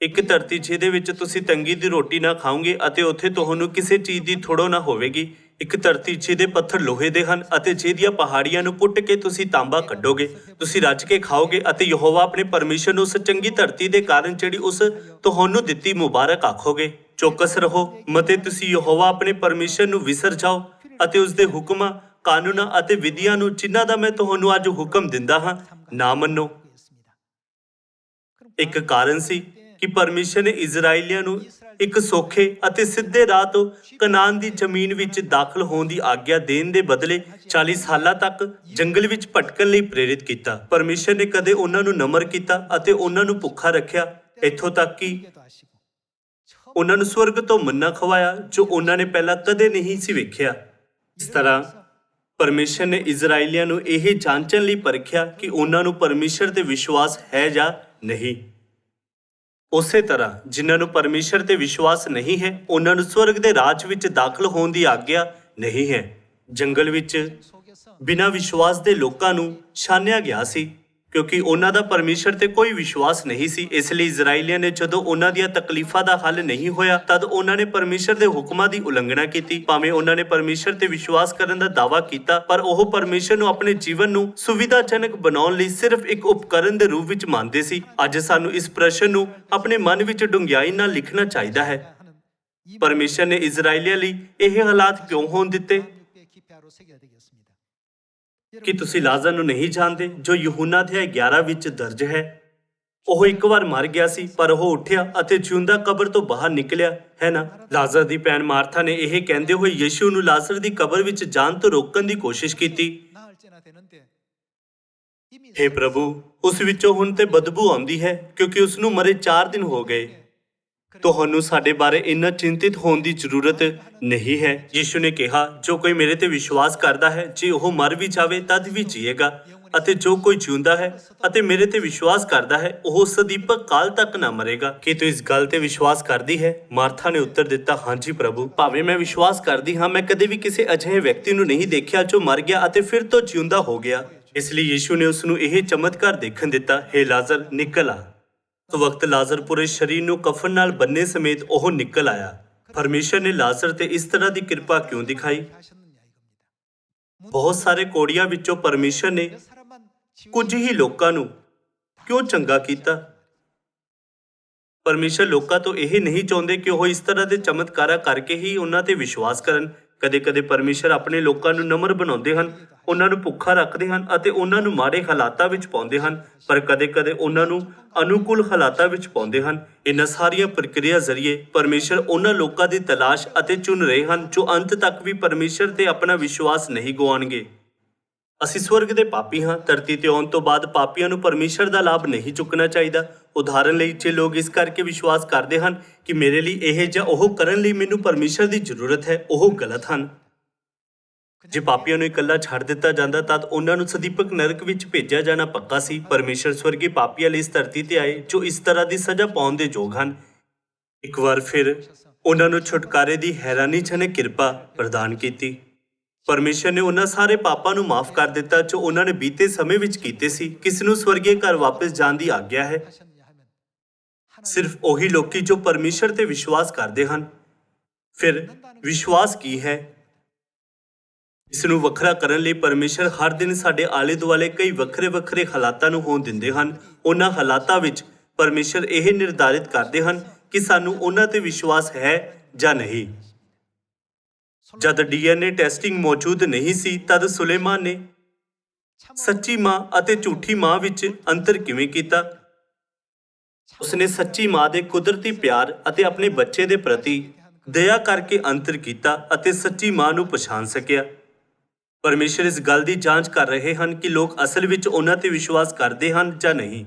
ਇੱਕ ਧਰਤੀ ਜਿਹਦੇ ਵਿੱਚ ਤੁਸੀਂ ਤੰਗੀ ਦੀ ਰੋਟੀ ਨਾ ਖਾਓਗੇ ਅਤੇ ਉੱਥੇ ਤੁਹਾਨੂੰ ਕਿਸੇ ਚੀਜ਼ ਦੀ ਥੋੜ੍ਹੋ ਨਾ ਹੋਵੇਗੀ। ਇੱਕ ਧਰਤੀ ਜਿਹਦੇ ਪੱਥਰ ਲੋਹੇ ਦੇ ਹਨ ਅਤੇ ਜਿਹਦੀਆਂ ਪਹਾੜੀਆਂ ਨੂੰ ਪੁੱਟ ਕੇ ਤੁਸੀਂ ਤਾਂਬਾ ਕੱਢੋਗੇ। ਤੁਸੀਂ ਰੱਜ ਕੇ ਖਾਓਗੇ ਅਤੇ ਯਹੋਵਾ ਆਪਣੇ ਪਰਮੇਸ਼ਰ ਨੂੰ ਉਸ ਚੰਗੀ ਧਰਤੀ ਦੇ ਕਾਰਨ ਜਿਹੜੀ ਉਸ ਤੁਹਾਨੂੰ ਦਿੱਤੀ ਮੁਬਾਰਕ ਆਖੋਗੇ। ਚੌਕਸ ਰਹੋ, ਮਤੇ ਤੁਸੀਂ ਯਹੋਵਾ ਆਪਣੇ ਪਰਮੇਸ਼ਰ ਨੂੰ ਵਿਸਰ ਜਾਓ ਅਤੇ ਉਸ ਦੇ ਹੁਕਮਾਂ, ਕਾਨੂੰਨਾਂ ਅਤੇ ਵਿਧੀਆਂ ਨੂੰ ਜਿਨ੍ਹਾਂ ਦਾ ਮੈਂ ਤੁਹਾਨੂੰ ਅੱਜ ਹੁਕਮ ਦਿੰਦਾ ਹਾਂ ਨਾ ਮੰਨੋ। ਇੱਕ ਕਾਰਨ ਸੀ ਕਿ ਪਰਮੇਸ਼ਰ ਨੇ ਇਜ਼ਰਾਈਲੀਆਂ ਨੂੰ ਇੱਕ ਸੌਖੇ ਅਤੇ ਸਿੱਧੇ ਰਾਹ ਤੋਂ ਕਨਾਨ ਦੀ ਜ਼ਮੀਨ ਵਿੱਚ ਦਾਖਲ ਹੋਣ ਦੀ ਆਗਿਆ ਦੇਣ ਦੇ ਬਦਲੇ 40 ਸਾਲਾਂ ਤੱਕ ਜੰਗਲ ਵਿੱਚ ਭਟਕਣ ਲਈ ਪ੍ਰੇਰਿਤ ਕੀਤਾ। ਪਰਮੇਸ਼ਰ ਨੇ ਕਦੇ ਉਹਨਾਂ ਨੂੰ ਨਮਰ ਕੀਤਾ ਅਤੇ ਉਹਨਾਂ ਨੂੰ ਭੁੱਖਾ ਰੱਖਿਆ, ਇੱਥੋਂ ਤੱਕ ਕਿ 도 하시고 ਉਹਨਾਂ ਨੂੰ ਸਵਰਗ ਤੋਂ ਮੰਨਾ ਖਵਾਇਆ ਜੋ ਉਹਨਾਂ ਨੇ ਪਹਿਲਾਂ ਕਦੇ ਨਹੀਂ ਸੀ ਵੇਖਿਆ। ਇਸ ਤਰ੍ਹਾਂ ਪਰਮੇਸ਼ਰ ਨੇ ਇਜ਼ਰਾਈਲੀਆਂ ਨੂੰ ਇਹ ਜਾਂਚਣ ਲਈ ਪਰਖਿਆ ਕਿ ਉਹਨਾਂ ਨੂੰ ਪਰਮੇਸ਼ਰ ਤੇ ਵਿਸ਼ਵਾਸ ਹੈ ਜਾਂ ਨਹੀਂ। ਉਸੇ ਤਰ੍ਹਾਂ ਜਿਨ੍ਹਾਂ ਨੂੰ ਪਰਮੇਸ਼ਰ ਤੇ ਵਿਸ਼ਵਾਸ ਨਹੀਂ ਹੈ, ਉਹਨਾਂ ਨੂੰ ਸਵਰਗ ਦੇ ਰਾਜ ਵਿੱਚ ਦਾਖਲ ਹੋਣ ਦੀ ਆਗਿਆ ਨਹੀਂ ਹੈ। ਜੰਗਲ ਵਿੱਚ 속에서 ਬਿਨਾਂ ਵਿਸ਼ਵਾਸ ਦੇ ਲੋਕਾਂ ਨੂੰ ਛਾਨਿਆ ਗਿਆ ਸੀ, ਕਿਉਂਕਿ ਉਹਨਾਂ ਦਾ ਪਰਮੇਸ਼ਰ ਤੇ ਕੋਈ ਵਿਸ਼ਵਾਸ ਨਹੀਂ ਸੀ। ਇਸ ਲਈ ਇਜ਼ਰਾਈਲੀਆਂ ਨੇ ਜਦੋਂ ਉਹਨਾਂ ਦੀਆਂ ਤਕਲੀਫਾਂ ਦਾ ਹੱਲ ਨਹੀਂ ਹੋਇਆ, ਤਦ ਉਹਨਾਂ ਨੇ ਪਰਮੇਸ਼ਰ ਦੇ ਹੁਕਮਾਂ ਦੀ ਉਲੰਘਣਾ ਕੀਤੀ। ਭਾਵੇਂ ਉਹਨਾਂ ਨੇ ਪਰਮੇਸ਼ਰ ਤੇ ਵਿਸ਼ਵਾਸ ਕਰਨ ਦਾ ਦਾਅਵਾ ਕੀਤਾ, ਪਰ ਉਹ ਪਰਮੇਸ਼ਰ ਨੂੰ ਆਪਣੇ ਜੀਵਨ ਨੂੰ ਸੁਵਿਧਾਜਨਕ ਬਣਾਉਣ ਲਈ ਸਿਰਫ ਇੱਕ ਉਪਕਰਨ ਦੇ ਰੂਪ ਵਿੱਚ ਮੰਨਦੇ ਸੀ। ਅੱਜ ਸਾਨੂੰ ਇਸ ਪ੍ਰਸ਼ਨ ਨੂੰ ਆਪਣੇ ਮਨ ਵਿੱਚ ਡੂੰਘਾਈ ਨਾਲ ਲਿਖਣਾ ਚਾਹੀਦਾ ਹੈ। 하는 이 ਪਰਮੇਸ਼ਰ ਨੇ ਇਜ਼ਰਾਈਲੀਆਂ ਲਈ ਇਹ ਹਾਲਾਤ ਕਿਉਂ ਹੋਣ ਦਿੱਤੇ? 육배 기표로 새겨야 되겠습니다. ਕਿ ਤੁਸੀਂ ਲਾਜ਼ਰ ਨੂੰ ਨਹੀਂ ਜਾਣਦੇ ਜੋ ਯਹੂਨਾ ਅਧਿਆਇ 11 ਵਿੱਚ ਦਰਜ ਹੈ। ਉਹ ਇੱਕ ਵਾਰ ਮਰ ਗਿਆ ਸੀ, ਪਰ ਉਹ ਉੱਠਿਆ ਅਤੇ ਜਿਉਂਦਾ ਕਬਰ ਤੋਂ ਬਾਹਰ ਨਿਕਲਿਆ, ਹੈ ਨਾ। ਲਾਜ਼ਰ ਦੀ ਭੈਣ ਮਾਰਥਾ ਨੇ ਇਹ ਕਹਿੰਦੇ ਹੋਏ ਯਿਸੂ ਨੂੰ ਲਾਜ਼ਰ ਦੀ ਕਬਰ ਵਿੱਚ ਜਾਣ ਤੋਂ ਰੋਕਣ ਦੀ ਕੋਸ਼ਿਸ਼ ਕੀਤੀ। 나을지나 되는데 이미 ਹੇ ਪ੍ਰਭੂ, ਉਸ ਵਿੱਚੋਂ ਹੁਣ ਤੇ ਬਦਬੂ ਆਉਂਦੀ ਹੈ, ਕਿਉਂਕਿ ਉਸ ਨੂੰ ਮਰੇ 4 ਦਿਨ ਹੋ ਗਏ। ਤੁਹਾਨੂੰ ਸਾਡੇ ਬਾਰੇ ਇੰਨਾ ਚਿੰਤਿਤ ਹੋਣ ਦੀ ਜ਼ਰੂਰਤ ਨਹੀਂ ਹੈ। ਯਿਸੂ ਨੇ ਕਿਹਾ, ਜੋ ਕੋਈ ਮੇਰੇ ਤੇ ਵਿਸ਼ਵਾਸ ਕਰਦਾ ਹੈ, ਜੇ ਉਹ ਮਰ ਵੀ ਜਾਵੇ ਤਦ ਵੀ ਜੀਏਗਾ, ਅਤੇ ਜੋ ਕੋਈ ਜਿਉਂਦਾ ਹੈ ਅਤੇ ਮੇਰੇ ਤੇ ਵਿਸ਼ਵਾਸ ਕਰਦਾ ਹੈ, ਉਹ ਸਦੀਪਕ ਕਾਲ ਤੱਕ ਨਾ ਮਰੇਗਾ। ਕੀ ਤੂੰ ਇਸ ਗੱਲ ਤੇ ਵਿਸ਼ਵਾਸ ਕਰਦੀ ਹੈ? ਮਾਰਥਾ ਨੇ ਉੱਤਰ ਦਿੱਤਾ, ਹਾਂਜੀ ਪ੍ਰਭੂ, ਭਾਵੇਂ ਮੈਂ ਵਿਸ਼ਵਾਸ ਕਰਦੀ ਹਾਂ, ਮੈਂ ਕਦੇ ਵੀ ਕਿਸੇ ਅਜਿਹੇ ਵਿਅਕਤੀ ਨੂੰ ਨਹੀਂ ਦੇਖਿਆ ਜੋ ਮਰ ਗਿਆ ਅਤੇ ਫਿਰ ਤੋਂ ਜਿਉਂਦਾ ਹੋ ਗਿਆ। ਇਸ ਲਈ ਯਿਸੂ ਨੇ ਉਸ ਨੂੰ ਇਹ ਚਮਤਕਾਰ ਦੇਖਣ ਦਿੱਤਾ, ਹੇ ਲਾਜ਼ਰ ਨਿਕਲ ਆ। ਉਸ ਵਕਤ ਲਾਜ਼ਰ ਪੂਰੇ ਸਰੀਰ ਨੂੰ ਕਫਨ ਨਾਲ ਬੰਨੇ ਸਮੇਤ ਉਹ ਨਿਕਲ ਆਇਆ। ਪਰਮੇਸ਼ਰ ਨੇ ਲਾਜ਼ਰ ਤੇ ਇਸ ਤਰ੍ਹਾਂ ਦੀ ਕਿਰਪਾ ਕਿਉਂ ਦਿਖਾਈ? 하셨느냐 이겁니다. ਬਹੁਤ ਸਾਰੇ ਕੋੜੀਆਂ ਵਿੱਚੋਂ ਪਰਮੇਸ਼ਰ ਨੇ 몇 사람만 ਕੁਝ ਹੀ ਲੋਕਾਂ ਨੂੰ ਕਿਉਂ ਚੰਗਾ ਕੀਤਾ? ਪਰਮੇਸ਼ਰ ਲੋਕਾਂ ਤੋਂ ਇਹ ਨਹੀਂ ਚਾਹੁੰਦੇ ਕਿ ਉਹ ਇਸ ਤਰ੍ਹਾਂ ਦੇ ਚਮਤਕਾਰਾਂ ਕਰਕੇ ਹੀ ਉਹਨਾਂ ਤੇ ਵਿਸ਼ਵਾਸ ਕਰਨ। ਕਦੇ-ਕਦੇ ਪਰਮੇਸ਼ਰ ਆਪਣੇ ਲੋਕਾਂ ਨੂੰ ਨਮਰ ਬਣਾਉਂਦੇ ਹਨ, ਉਹਨਾਂ ਨੂੰ ਭੁੱਖਾ ਰੱਖਦੇ ਹਨ ਅਤੇ ਉਹਨਾਂ ਨੂੰ ਮਾੜੇ ਹਾਲਾਤਾਂ ਵਿੱਚ ਪਾਉਂਦੇ ਹਨ, ਪਰ ਕਦੇ-ਕਦੇ ਉਹਨਾਂ ਨੂੰ ਅਨੁਕੂਲ ਹਾਲਾਤਾਂ ਵਿੱਚ ਪਾਉਂਦੇ ਹਨ। ਇਹਨਾਂ ਸਾਰੀਆਂ ਪ੍ਰਕਿਰਿਆ ਜ਼ਰੀਏ ਪਰਮੇਸ਼ਰ ਉਹਨਾਂ ਲੋਕਾਂ ਦੀ ਤਲਾਸ਼ ਅਤੇ ਚੁਣ ਰਹੇ ਹਨ ਜੋ ਅੰਤ ਤੱਕ ਵੀ ਪਰਮੇਸ਼ਰ ਤੇ ਆਪਣਾ ਵਿਸ਼ਵਾਸ ਨਹੀਂ ਗੁਆਉਣਗੇ। ਅਸੀਂ ਸਵਰਗ ਦੇ ਪਾਪੀ ਹਾਂ। ਧਰਤੀ ਤੇ ਆਉਣ ਤੋਂ ਬਾਅਦ ਪਾਪੀਆਂ ਨੂੰ ਪਰਮੇਸ਼ਰ ਦਾ ਲਾਭ ਨਹੀਂ ਚੁੱਕਣਾ ਚਾਹੀਦਾ। ਉਦਾਹਰਨ ਲਈ, ਜੇ ਲੋਕ ਇਸ ਕਰਕੇ ਵਿਸ਼ਵਾਸ ਕਰਦੇ ਹਨ ਕਿ ਮੇਰੇ ਲਈ ਇਹ ਜਾਂ ਉਹ ਕਰਨ ਲਈ ਮੈਨੂੰ ਪਰਮੇਸ਼ਰ ਦੀ ਜ਼ਰੂਰਤ ਹੈ, ਉਹ ਗਲਤ ਹਨ। ਜੇ ਪਾਪੀਆਂ ਨੂੰ ਇਕੱਲਾ ਛੱਡ ਦਿੱਤਾ ਜਾਂਦਾ ਤਦ ਉਹਨਾਂ ਨੂੰ ਸਦੀਪਕ ਨਰਕ ਵਿੱਚ ਭੇਜਿਆ ਜਾਣਾ ਪੱਕਾ ਸੀ। ਪਰਮੇਸ਼ਰ ਸਵਰਗੀ ਪਾਪੀਆਂ ਲਈ ਇਸ ਧਰਤੀ ਤੇ ਆਏ ਜੋ ਇਸ ਤਰ੍ਹਾਂ ਦੀ ਸਜ਼ਾ ਪਾਉਣ ਦੇ ਯੋਗ ਹਨ। ਇੱਕ ਵਾਰ ਫਿਰ ਉਹਨਾਂ ਨੂੰ ਛੁਟਕਾਰੇ ਦੀ ਹੈਰਾਨੀਜਨਕ ਕਿਰਪਾ ਪ੍ਰਦਾਨ ਕੀਤੀ। ਪਰਮੇਸ਼ਰ ਨੇ ਉਹਨਾਂ ਸਾਰੇ ਪਾਪਾਂ ਨੂੰ ਮਾਫ ਕਰ ਦਿੱਤਾ ਜੋ ਉਹਨਾਂ ਨੇ ਬੀਤੇ ਸਮੇਂ ਵਿੱਚ ਕੀਤੇ ਸੀ। ਕਿਸ ਨੂੰ ਸਵਰਗੀ ਘਰ ਵਾਪਸ ਜਾਣ ਦੀ ਆਗਿਆ ਹੈ? 하셨느냐 하면 ਸਿਰਫ ਉਹੀ ਲੋਕੀ ਜੋ ਪਰਮੇਸ਼ਰ ਤੇ ਵਿਸ਼ਵਾਸ ਕਰਦੇ ਹਨ। ਫਿਰ ਵਿਸ਼ਵਾਸ ਕੀ ਹੈ? ਇਸ ਨੂੰ ਵੱਖਰਾ ਕਰਨ ਲਈ ਪਰਮੇਸ਼ਰ ਹਰ ਦਿਨ ਸਾਡੇ ਆਲੇ ਦੁਆਲੇ ਕਈ ਵੱਖਰੇ ਹਾਲਾਤਾਂ ਨੂੰ ਹੋਣ ਦਿੰਦੇ ਹਨ। ਉਹਨਾਂ ਹਾਲਾਤਾਂ ਵਿੱਚ ਪਰਮੇਸ਼ਰ ਇਹ ਨਿਰਧਾਰਿਤ ਕਰਦੇ ਹਨ ਕਿ ਸਾਨੂੰ ਉਹਨਾਂ ਤੇ ਵਿਸ਼ਵਾਸ ਹੈ ਜਾਂ ਨਹੀਂ। ਜਦ ਡੀਐਨਏ ਟੈਸਟਿੰਗ ਮੌਜੂਦ ਨਹੀਂ ਸੀ ਤਦ ਸੁਲੇਮਾਨ ਨੇ ਸੱਚੀ ਮਾਂ ਅਤੇ ਝੂਠੀ ਮਾਂ ਵਿੱਚ ਅੰਤਰ ਕਿਵੇਂ ਕੀਤਾ? ਉਸਨੇ ਸੱਚੀ ਮਾਂ ਦੇ ਕੁਦਰਤੀ ਪਿਆਰ ਅਤੇ ਆਪਣੇ ਬੱਚੇ ਦੇ ਪ੍ਰਤੀ ਦਇਆ ਕਰਕੇ ਅੰਤਰ ਕੀਤਾ ਅਤੇ ਸੱਚੀ ਮਾਂ ਨੂੰ ਪਛਾਣ ਸਕਿਆ। ਪਰਮੇਸ਼ਰ ਇਸ ਗੱਲ ਦੀ ਜਾਂਚ ਕਰ ਰਹੇ ਹਨ ਕਿ ਲੋਕ ਅਸਲ ਵਿੱਚ ਉਹਨਾਂ ਤੇ ਵਿਸ਼ਵਾਸ ਕਰਦੇ ਹਨ ਜਾਂ ਨਹੀਂ।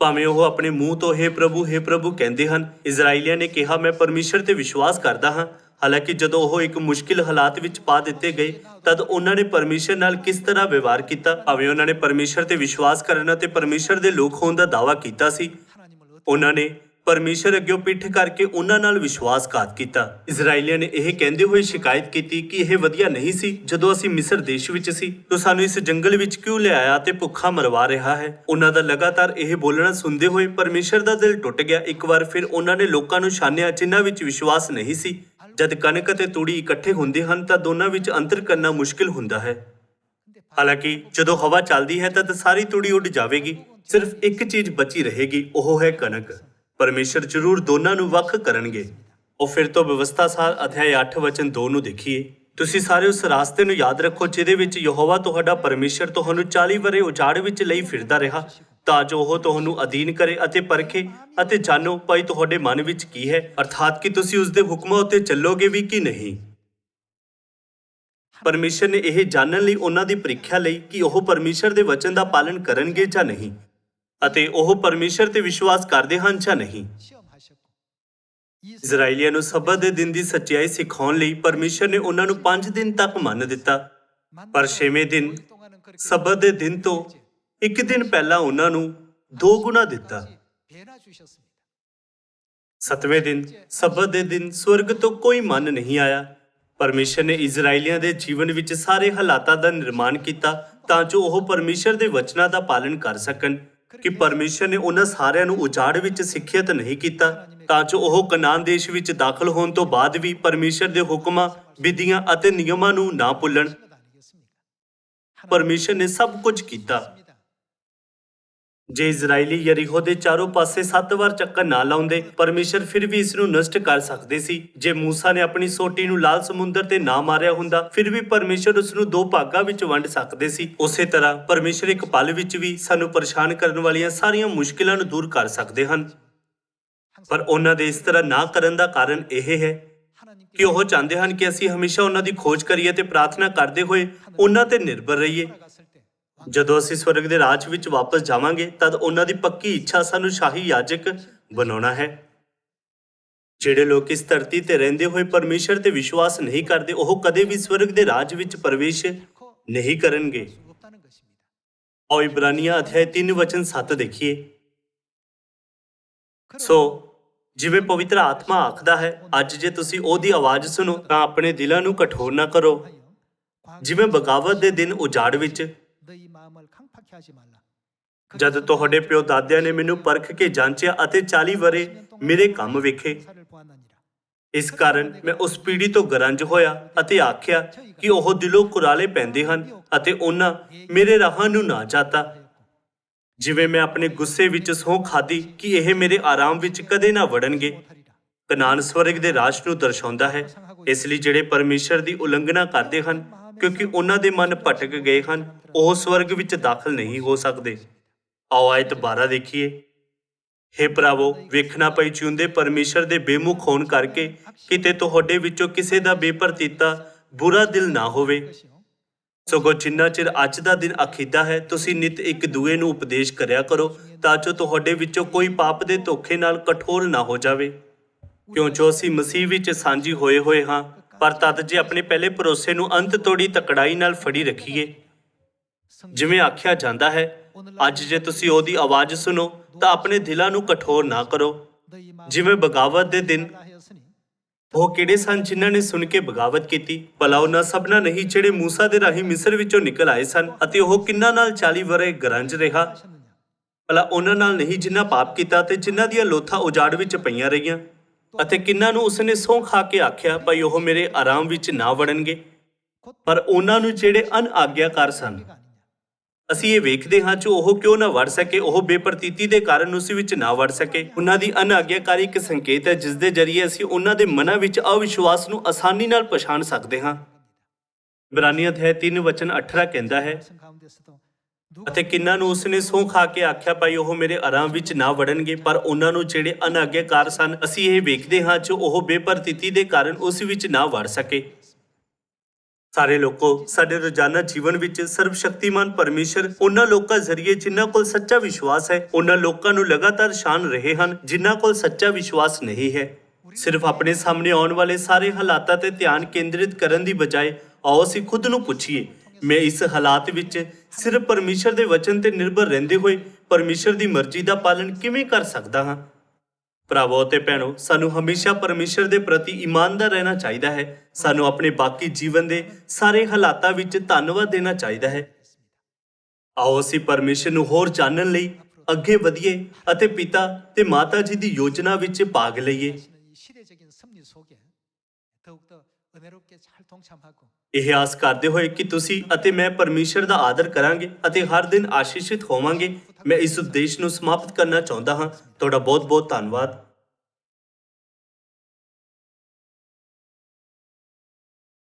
ਭਾਵੇਂ ਉਹ ਆਪਣੇ ਮੂੰਹ ਤੋਂ ਹੇ ਪ੍ਰਭੂ ਕਹਿੰਦੇ ਹਨ। ਇਜ਼ਰਾਈਲੀਆਂ ਨੇ ਕਿਹਾ ਮੈਂ ਪਰਮੇਸ਼ਰ ਤੇ ਵਿਸ਼ਵਾਸ ਕਰਦਾ ਹਾਂ। ਹਾਲਾਂਕਿ ਜਦੋਂ ਉਹ ਇੱਕ ਮੁਸ਼ਕਿਲ ਹਾਲਾਤ ਵਿੱਚ ਪਾ ਦਿੱਤੇ ਗਏ ਤਦ ਉਹਨਾਂ ਨੇ ਪਰਮੇਸ਼ਰ ਨਾਲ ਕਿਸ ਤਰ੍ਹਾਂ ਵਿਵਹਾਰ ਕੀਤਾ? ਭਾਵੇਂ ਉਹਨਾਂ ਨੇ ਪਰਮੇਸ਼ਰ ਤੇ ਵਿਸ਼ਵਾਸ ਕਰਨ ਅਤੇ ਪਰਮੇਸ਼ਰ ਦੇ ਲੋਕ ਹੋਣ ਦਾ ਦਾਅਵਾ ਕੀਤਾ ਸੀ, 하나님을 ਉਹਨਾਂ ਨੇ ਪਰਮੇਸ਼ਰ ਅੱਗੇ ਪਿੱਠ ਕਰਕੇ ਉਹਨਾਂ ਨਾਲ ਵਿਸ਼ਵਾਸਘਾਤ ਕੀਤਾ। ਇਜ਼ਰਾਈਲੀਆਂ ਨੇ ਇਹ ਕਹਿੰਦੇ ਹੋਏ ਸ਼ਿਕਾਇਤ ਕੀਤੀ ਕਿ ਇਹ ਵਧੀਆ ਨਹੀਂ ਸੀ ਜਦੋਂ ਅਸੀਂ ਮਿਸਰ ਦੇਸ਼ ਵਿੱਚ ਸੀ, ਤੂੰ ਸਾਨੂੰ ਇਸ ਜੰਗਲ ਵਿੱਚ ਕਿਉਂ ਲਿਆਇਆ ਤੇ ਭੁੱਖਾ ਮਰਵਾ ਰਿਹਾ ਹੈ। ਉਹਨਾਂ ਦਾ ਲਗਾਤਾਰ ਇਹ ਬੋਲਣਾ ਸੁਣਦੇ ਹੋਏ ਪਰਮੇਸ਼ਰ ਦਾ ਦਿਲ ਟੁੱਟ ਗਿਆ। ਇੱਕ ਵਾਰ ਫਿਰ ਉਹਨਾਂ ਨੇ ਲੋਕਾਂ ਨੂੰ ਛਾਨਿਆ ਜਿਨ੍ਹਾਂ ਵਿੱਚ ਵਿਸ਼ਵਾਸ ਨਹੀਂ ਸੀ। ਜਦ ਕਣਕ ਅਤੇ ਤੂੜੀ ਇਕੱਠੇ ਹੁੰਦੇ ਹਨ ਤਾਂ ਦੋਨਾਂ ਵਿੱਚ ਅੰਤਰ ਕਰਨਾ ਮੁਸ਼ਕਿਲ ਹੁੰਦਾ ਹੈ। ਹਾਲਾਂਕਿ ਜਦੋਂ ਹਵਾ ਚੱਲਦੀ ਹੈ ਤਦ ਸਾਰੀ ਤੂੜੀ ਉੱਡ ਜਾਵੇਗੀ, ਸਿਰਫ ਇੱਕ ਚੀਜ਼ ਬਚੀ ਰਹੇਗੀ, ਉਹ ਹੈ ਕਣਕ। ਪਰਮੇਸ਼ਰ ਜ਼ਰੂਰ ਦੋਨਾਂ ਨੂੰ ਵੱਖ ਕਰਨਗੇ। ਉਹ ਫਿਰ ਤੋਂ ਵਿਵਸਥਾ ਸਾਰ ਅਧਿਆਇ 8 ਵਚਨ 2 ਨੂੰ ਦੇਖੀਏ। ਤੁਸੀਂ ਸਾਰੇ ਉਸ ਰਾਸਤੇ ਨੂੰ ਯਾਦ ਰੱਖੋ ਜਿਹਦੇ ਵਿੱਚ ਯਹੋਵਾ ਤੁਹਾਡਾ ਪਰਮੇਸ਼ਰ ਤੁਹਾਨੂੰ 40 ਵਰ੍ਹੇ ਉਜਾੜ ਵਿੱਚ ਲਈ ਫਿਰਦਾ ਰਿਹਾ, ਤਾਂ ਜੋ ਉਹ ਤੁਹਾਨੂੰ ਅਧੀਨ ਕਰੇ ਅਤੇ ਪਰਖੇ ਅਤੇ ਜਾਣੋ ਭਾਈ ਤੁਹਾਡੇ ਮਨ ਵਿੱਚ ਕੀ ਹੈ, ਅਰਥਾਤ ਕਿ ਤੁਸੀਂ ਉਸ ਦੇ ਹੁਕਮਾਂ ਉੱਤੇ ਚੱਲੋਗੇ ਵੀ ਕਿ ਨਹੀਂ। ਪਰਮੇਸ਼ਰ ਨੇ ਇਹ ਜਾਣਨ ਲਈ ਉਹਨਾਂ ਦੀ ਪ੍ਰੀਖਿਆ ਲਈ ਕਿ ਉਹ ਪਰਮੇਸ਼ਰ ਦੇ ਵਚਨ ਦਾ ਪਾਲਣ ਕਰਨਗੇ ਜਾਂ ਨਹੀਂ, ਅਤੇ ਉਹ ਪਰਮੇਸ਼ਰ ਤੇ ਵਿਸ਼ਵਾਸ ਕਰਦੇ ਹਨ ਜਾਂ ਨਹੀਂ। 시험하셨고 ਇਜ਼ਰਾਈਲੀਆਂ ਨੂੰ ਸਬਤ ਦੇ ਦਿਨ ਦੀ ਸੱਚਾਈ ਸਿਖਾਉਣ ਲਈ ਪਰਮੇਸ਼ਰ ਨੇ ਉਹਨਾਂ ਨੂੰ 5 ਦਿਨ ਤੱਕ ਮੰਨ ਦਿੱਤਾ, ਪਰ 6ਵੇਂ ਦਿਨ ਸਬਤ ਦੇ ਦਿਨ ਤੋਂ ਇੱਕ ਦਿਨ ਪਹਿਲਾਂ ਉਹਨਾਂ ਨੂੰ 2 ਗੁਣਾ ਦਿੱਤਾ। 배나 주셨습니다. 7ਵੇਂ ਦਿਨ ਸਬਤ ਦੇ ਦਿਨ ਸਵਰਗ ਤੋਂ ਕੋਈ ਮਨ ਨਹੀਂ ਆਇਆ। ਪਰਮੇਸ਼ਰ ਨੇ ਇਜ਼ਰਾਈਲੀਆਂ ਦੇ ਜੀਵਨ ਵਿੱਚ ਸਾਰੇ ਹਾਲਾਤਾਂ ਦਾ ਨਿਰਮਾਣ ਕੀਤਾ ਤਾਂ ਜੋ ਉਹ ਪਰਮੇਸ਼ਰ ਦੇ ਵਚਨਾਂ ਦਾ ਪਾਲਣ ਕਰ ਸਕਣ। ਕਿ ਪਰਮੇਸ਼ਰ ਨੇ ਉਹਨਾਂ ਸਾਰਿਆਂ ਨੂੰ ਉਜਾੜ ਵਿੱਚ ਸਿੱਖਿਅਤ ਨਹੀਂ ਕੀਤਾ ਤਾਂ ਜੋ ਉਹ ਕਨਾਨ ਦੇਸ਼ ਵਿੱਚ ਦਾਖਲ ਹੋਣ ਤੋਂ ਬਾਅਦ ਵੀ ਪਰਮੇਸ਼ਰ ਦੇ ਹੁਕਮਾਂ, ਵਿਧੀਆਂ ਅਤੇ ਨਿਯਮਾਂ ਨੂੰ ਨਾ ਭੁੱਲਣ। 것이 아니겠습니까? ਪਰਮੇਸ਼ਰ ਨੇ ਸਭ ਕੁਝ ਕੀਤਾ। ਜੇ ਇਜ਼ਰਾਈਲੀ ਯਰੀਹੋ ਦੇ ਚਾਰੋਂ ਪਾਸੇ 7 ਵਾਰ ਚੱਕਰ ਨਾ ਲਾਉਂਦੇ, ਪਰਮੇਸ਼ਰ ਫਿਰ ਵੀ ਇਸ ਨੂੰ ਨਸ਼ਟ ਕਰ ਸਕਦੇ ਸੀ। ਜੇ ਮੂਸਾ ਨੇ ਆਪਣੀ ਸੋਟੀ ਨੂੰ ਲਾਲ ਸਮੁੰਦਰ ਤੇ ਨਾ ਮਾਰਿਆ ਹੁੰਦਾ, ਫਿਰ ਵੀ ਪਰਮੇਸ਼ਰ ਉਸ ਨੂੰ 2 ਭਾਗਾਂ ਵਿੱਚ ਵੰਡ ਸਕਦੇ ਸੀ। ਉਸੇ ਤਰ੍ਹਾਂ ਪਰਮੇਸ਼ਰ ਇੱਕ ਪਲ ਵਿੱਚ ਵੀ ਸਾਨੂੰ ਪਰੇਸ਼ਾਨ ਕਰਨ ਵਾਲੀਆਂ ਸਾਰੀਆਂ ਮੁਸ਼ਕਿਲਾਂ ਨੂੰ ਦੂਰ ਕਰ ਸਕਦੇ ਹਨ। ਪਰ ਉਹਨਾਂ ਦੇ ਇਸ ਤਰ੍ਹਾਂ ਨਾ ਕਰਨ ਦਾ ਕਾਰਨ ਇਹ ਹੈ ਕਿ ਉਹ ਚਾਹੁੰਦੇ ਹਨ ਕਿ ਅਸੀਂ ਹਮੇਸ਼ਾ ਉਹਨਾਂ ਦੀ ਖੋਜ ਕਰੀਏ ਤੇ ਪ੍ਰਾਰਥਨਾ ਕਰਦੇ ਹੋਏ ਉਹਨਾਂ ਤੇ ਨਿਰਭਰ ਰਹੀਏ। 갔을 때 ਜਦੋਂ ਅਸੀਂ ਸਵਰਗ ਦੇ ਰਾਜ ਵਿੱਚ ਵਾਪਸ ਜਾਵਾਂਗੇ ਤਦ ਉਹਨਾਂ ਦੀ ਪੱਕੀ ਇੱਛਾ ਸਾਨੂੰ ਸ਼ਾਹੀ ਯਾਜਕ ਬਣਾਉਣਾ ਹੈ। ਜਿਹੜੇ ਲੋਕ ਇਸ ਧਰਤੀ ਤੇ ਰਹਿੰਦੇ ਹੋਏ ਪਰਮੇਸ਼ਰ ਤੇ ਵਿਸ਼ਵਾਸ ਨਹੀਂ ਕਰਦੇ, ਉਹ ਕਦੇ ਵੀ ਸਵਰਗ ਦੇ ਰਾਜ ਵਿੱਚ ਪ੍ਰਵੇਸ਼ ਨਹੀਂ ਕਰਨਗੇ। 수 없다는 것입니다. ਆਓ ਇਬਰਾਨੀਆਂ ਅਧਿਆਇ 3 ਵਚਨ 7 ਦੇਖੀਏ। ਸੋ ਜਿਵੇਂ ਪਵਿੱਤਰ ਆਤਮਾ ਆਖਦਾ ਹੈ, ਅੱਜ ਜੇ ਤੁਸੀਂ ਉਹਦੀ ਆਵਾਜ਼ ਸੁਣੋ ਤਾਂ ਆਪਣੇ ਦਿਲਾਂ ਨੂੰ ਕਠੋਰ ਨਾ ਕਰੋ, ਜਿਵੇਂ ਬਗਾਵਤ ਦੇ ਦਿਨ ਉਜਾੜ ਵਿੱਚ, 너희 마음을 강팍히 하지 말라. ਜਦ ਤੁਹਾਡੇ ਪਿਓ ਦਾਦਿਆਂ ਨੇ ਮੈਨੂੰ ਪਰਖ ਕੇ ਜਾਂਚਿਆ ਅਤੇ 40 ਵਰ੍ਹੇ ਮੇਰੇ ਕੰਮ ਵੇਖੇ। 사를 보았느니라. ਇਸ ਕਾਰਨ ਮੈਂ ਉਸ ਪੀੜ੍ਹੀ ਤੋਂ ਗਰੰਜ ਹੋਇਆ ਅਤੇ ਆਖਿਆ ਕਿ ਉਹ ਦਿਲੋਂ ਕੁਰਾਲੇ ਪੈਂਦੇ ਹਨ ਅਤੇ ਉਹਨਾਂ ਮੇਰੇ ਰਾਹਾਂ ਨੂੰ ਨਾ ਜਾਤਾ। ਜਿਵੇਂ ਮੈਂ ਆਪਣੇ ਗੁੱਸੇ ਵਿੱਚ ਸਹੁੰ ਖਾਧੀ ਕਿ ਇਹ ਮੇਰੇ ਆਰਾਮ ਵਿੱਚ ਕਦੇ ਨਾ ਵੜਨਗੇ। ਕਨਾਨ ਸਵਰਗ ਦੇ ਰਾਜ ਨੂੰ ਦਰਸਾਉਂਦਾ ਹੈ। ਇਸ ਲਈ ਜਿਹੜੇ ਪਰਮੇਸ਼ਰ ਦੀ ਉਲੰਘਣਾ ਕਰਦੇ ਹਨ ਕਿਉਂਕਿ ਉਹਨਾਂ ਦੇ ਮਨ ਭਟਕ ਗਏ ਹਨ, ਉਹ ਸਵਰਗ ਵਿੱਚ ਦਾਖਲ ਨਹੀਂ ਹੋ ਸਕਦੇ। ਆਓ ਆਇਤ 12 ਦੇਖੀਏ। ਹੇ ਭਰਾਵੋ, ਵੇਖਣਾ ਪਈ ਜਿਉਂਦੇ ਪਰਮੇਸ਼ਰ ਦੇ ਬੇਮੁਖ ਹੋਣ ਕਰਕੇ ਕਿਤੇ ਤੁਹਾਡੇ ਵਿੱਚੋਂ ਕਿਸੇ ਦਾ ਬੇਪਰਤੀਤਾ ਬੁਰਾ ਦਿਲ ਨਾ ਹੋਵੇ। 것이요. ਸਗੋਂ ਜਿੰਨਾ ਚਿਰ ਅੱਜ ਦਾ ਦਿਨ ਅਖੀਦਾ ਹੈ, ਤੁਸੀਂ ਨਿਤ ਇੱਕ ਦੂਏ ਨੂੰ ਉਪਦੇਸ਼ ਕਰਿਆ ਕਰੋ ਤਾਂ ਜੋ ਤੁਹਾਡੇ ਵਿੱਚੋਂ ਕੋਈ ਪਾਪ ਦੇ ਧੋਖੇ ਨਾਲ ਕਠੋਰ ਨਾ ਹੋ ਜਾਵੇ। ਕਿਉਂ ਜੋ ਅਸੀਂ ਮਸੀਹ ਵਿੱਚ ਸਾਂਝੀ ਹੋਏ ਹਾਂ, ਪਰ ਤਦ ਜੇ ਆਪਣੇ ਪਹਿਲੇ ਭਰੋਸੇ ਨੂੰ ਅੰਤ ਤੋੜੀ ਤਕੜਾਈ ਨਾਲ ਫੜੀ ਰੱਖੀਏ। ਜਿਵੇਂ ਆਖਿਆ ਜਾਂਦਾ ਹੈ, ਅੱਜ ਜੇ ਤੁਸੀਂ ਉਹਦੀ ਆਵਾਜ਼ ਸੁਣੋ ਤਾਂ ਆਪਣੇ ਦਿਲਾਂ ਨੂੰ ਕਠੋਰ ਨਾ ਕਰੋ, 너희 마음을 ਜਿਵੇਂ ਬਗਾਵਤ ਦੇ ਦਿਨ 하였으니 ਉਹ ਕਿਹੜੇ ਸਨ ਜਿਨ੍ਹਾਂ ਨੇ ਸੁਣ ਕੇ ਬਗਾਵਤ ਕੀਤੀ? ਭਲਾ ਉਹਨਾਂ ਸਭਨਾਂ ਨਹੀਂ ਜਿਹੜੇ ਮੂਸਾ ਦੇ ਰਾਹੀਂ ਮਿਸਰ ਵਿੱਚੋਂ ਨਿਕਲ ਆਏ ਸਨ, ਅਤੇ ਉਹ ਕਿੰਨਾਂ ਨਾਲ 40 ਵਰ੍ਹੇ ਗਰੰਜ ਰਿਹਾ? 하셨느냐? ਭਲਾ ਉਹਨਾਂ ਨਾਲ ਨਹੀਂ ਜਿਨ੍ਹਾਂ ਪਾਪ ਕੀਤਾ ਤੇ ਜਿਨ੍ਹਾਂ ਦੀਆਂ ਲੋਥਾਂ ਉਜਾੜ ਵਿੱਚ ਪਈਆਂ ਰਹੀਆਂ, ਅਤੇ ਕਿੰਨਾਂ ਨੂੰ ਉਸਨੇ ਸਹੁੰ ਖਾ ਕੇ ਆਖਿਆ ਭਈ ਉਹ ਮੇਰੇ ਆਰਾਮ ਵਿੱਚ ਨਾ ਵੜਨਗੇ, 곧 ਪਰ ਉਹਨਾਂ ਨੂੰ ਜਿਹੜੇ ਅਨਆਗਿਆਕਾਰ ਸਨ। 우리가 아니냐? ਅਸੀਂ ਇਹ ਵੇਖਦੇ ਹਾਂ ਕਿ ਉਹ ਕਿਉਂ ਨਾ ਵੜ ਸਕੇ, ਉਹ ਬੇਪਰਤੀਤੀ ਦੇ ਕਾਰਨ ਉਸ ਵਿੱਚ ਨਾ ਵੜ ਸਕੇ। ਉਹਨਾਂ ਦੀ ਅਨਆਗਿਆਕਾਰੀ ਇੱਕ ਸੰਕੇਤ ਹੈ ਜਿਸ ਦੇ ਜ਼ਰੀਏ ਅਸੀਂ ਉਹਨਾਂ ਦੇ ਮਨਾਂ ਵਿੱਚ ਅਵਿਸ਼ਵਾਸ ਨੂੰ ਆਸਾਨੀ ਨਾਲ ਪਛਾਣ ਸਕਦੇ ਹਾਂ। ਇਬਰਾਨੀ ਅਧਿਆਇ 3 ਵਚਨ 18 ਕਹਿੰਦਾ ਹੈ, 말씀 가운데서도 누가 ਅਤੇ ਕਿੰਨਾਂ ਨੂੰ ਉਸਨੇ ਸਹੁੰ ਖਾ ਕੇ ਆਖਿਆ ਭਾਈ ਉਹ ਮੇਰੇ ਆਰਾਮ ਵਿੱਚ ਨਾ ਵੜਨਗੇ, ਪਰ ਉਹਨਾਂ ਨੂੰ ਜਿਹੜੇ ਅਨਾਗਿਆਕਾਰ ਸਨ। ਅਸੀਂ ਇਹ ਵੇਖਦੇ ਹਾਂ ਕਿ ਉਹ ਬੇਪਰਤੀਤੀ ਦੇ ਕਾਰਨ ਉਸ ਵਿੱਚ ਨਾ ਵੜ ਸਕੇ। ਸਾਰੇ ਲੋਕੋ, ਸਾਡੇ ਰੋਜ਼ਾਨਾ ਜੀਵਨ ਵਿੱਚ ਸਰਵਸ਼ਕਤੀਮਾਨ ਪਰਮੇਸ਼ਰ ਉਹਨਾਂ ਲੋਕਾਂ ਜ਼ਰੀਏ ਜਿਨ੍ਹਾਂ ਕੋਲ ਸੱਚਾ ਵਿਸ਼ਵਾਸ ਹੈ, ਉਹਨਾਂ ਲੋਕਾਂ ਨੂੰ ਲਗਾਤਾਰ ਛਾਣ ਰਹੇ ਹਨ ਜਿਨ੍ਹਾਂ ਕੋਲ ਸੱਚਾ ਵਿਸ਼ਵਾਸ ਨਹੀਂ ਹੈ। ਸਿਰਫ ਆਪਣੇ ਸਾਹਮਣੇ ਆਉਣ ਵਾਲੇ ਸਾਰੇ ਹਾਲਾਤਾਂ ਤੇ ਧਿਆਨ ਕੇਂਦਰਿਤ ਕਰਨ ਦੀ ਬਜਾਏ ਆਓ ਅਸੀਂ ਖੁਦ ਨੂੰ ਪੁੱਛੀਏ, ਮੈਂ ਇਸ ਹਾਲਾਤ ਵਿੱਚ ਸਿਰਫ ਪਰਮੇਸ਼ਰ ਦੇ ਵਚਨ ਤੇ ਨਿਰਭਰ ਰਹਿੰਦੇ ਹੋਏ ਪਰਮੇਸ਼ਰ ਦੀ ਮਰਜ਼ੀ ਦਾ ਪਾਲਣ ਕਿਵੇਂ ਕਰ ਸਕਦਾ ਹਾਂ? ਭਰਾਵੋ ਅਤੇ ਭੈਣੋ, ਸਾਨੂੰ ਹਮੇਸ਼ਾ ਪਰਮੇਸ਼ਰ ਦੇ ਪ੍ਰਤੀ ਇਮਾਨਦਾਰ ਰਹਿਣਾ ਚਾਹੀਦਾ ਹੈ। ਸਾਨੂੰ ਆਪਣੇ ਬਾਕੀ ਜੀਵਨ ਦੇ ਸਾਰੇ ਹਾਲਾਤਾਂ ਵਿੱਚ ਧੰਨਵਾਦ ਦੇਣਾ ਚਾਹੀਦਾ ਹੈ। ਆਓ ਅਸੀਂ ਪਰਮੇਸ਼ਰ ਨੂੰ ਹੋਰ ਜਾਣਨ ਲਈ ਅੱਗੇ ਵਧੀਏ ਅਤੇ ਪਿਤਾ ਤੇ ਮਾਤਾ ਜੀ ਦੀ ਯੋਜਨਾ ਵਿੱਚ ਭਾਗ ਲਈਏ। 하시는 이 시대적인 섭리 속에 더욱더 은혜롭게 잘 동참하고 ਇਹ ਆਸ ਕਰਦੇ ਹੋਏ ਕਿ ਤੁਸੀਂ ਅਤੇ ਮੈਂ ਪਰਮੇਸ਼ਰ ਦਾ ਆਦਰ ਕਰਾਂਗੇ ਅਤੇ ਹਰ ਦਿਨ ਆਸ਼ੀਸ਼ਿਤ ਹੋਵਾਂਗੇ, ਮੈਂ ਇਸ ਉਪਦੇਸ਼ ਨੂੰ ਸਮਾਪਤ ਕਰਨਾ ਚਾਹੁੰਦਾ ਹਾਂ। ਤੁਹਾਡਾ ਬਹੁਤ ਬਹੁਤ ਧੰਨਵਾਦ।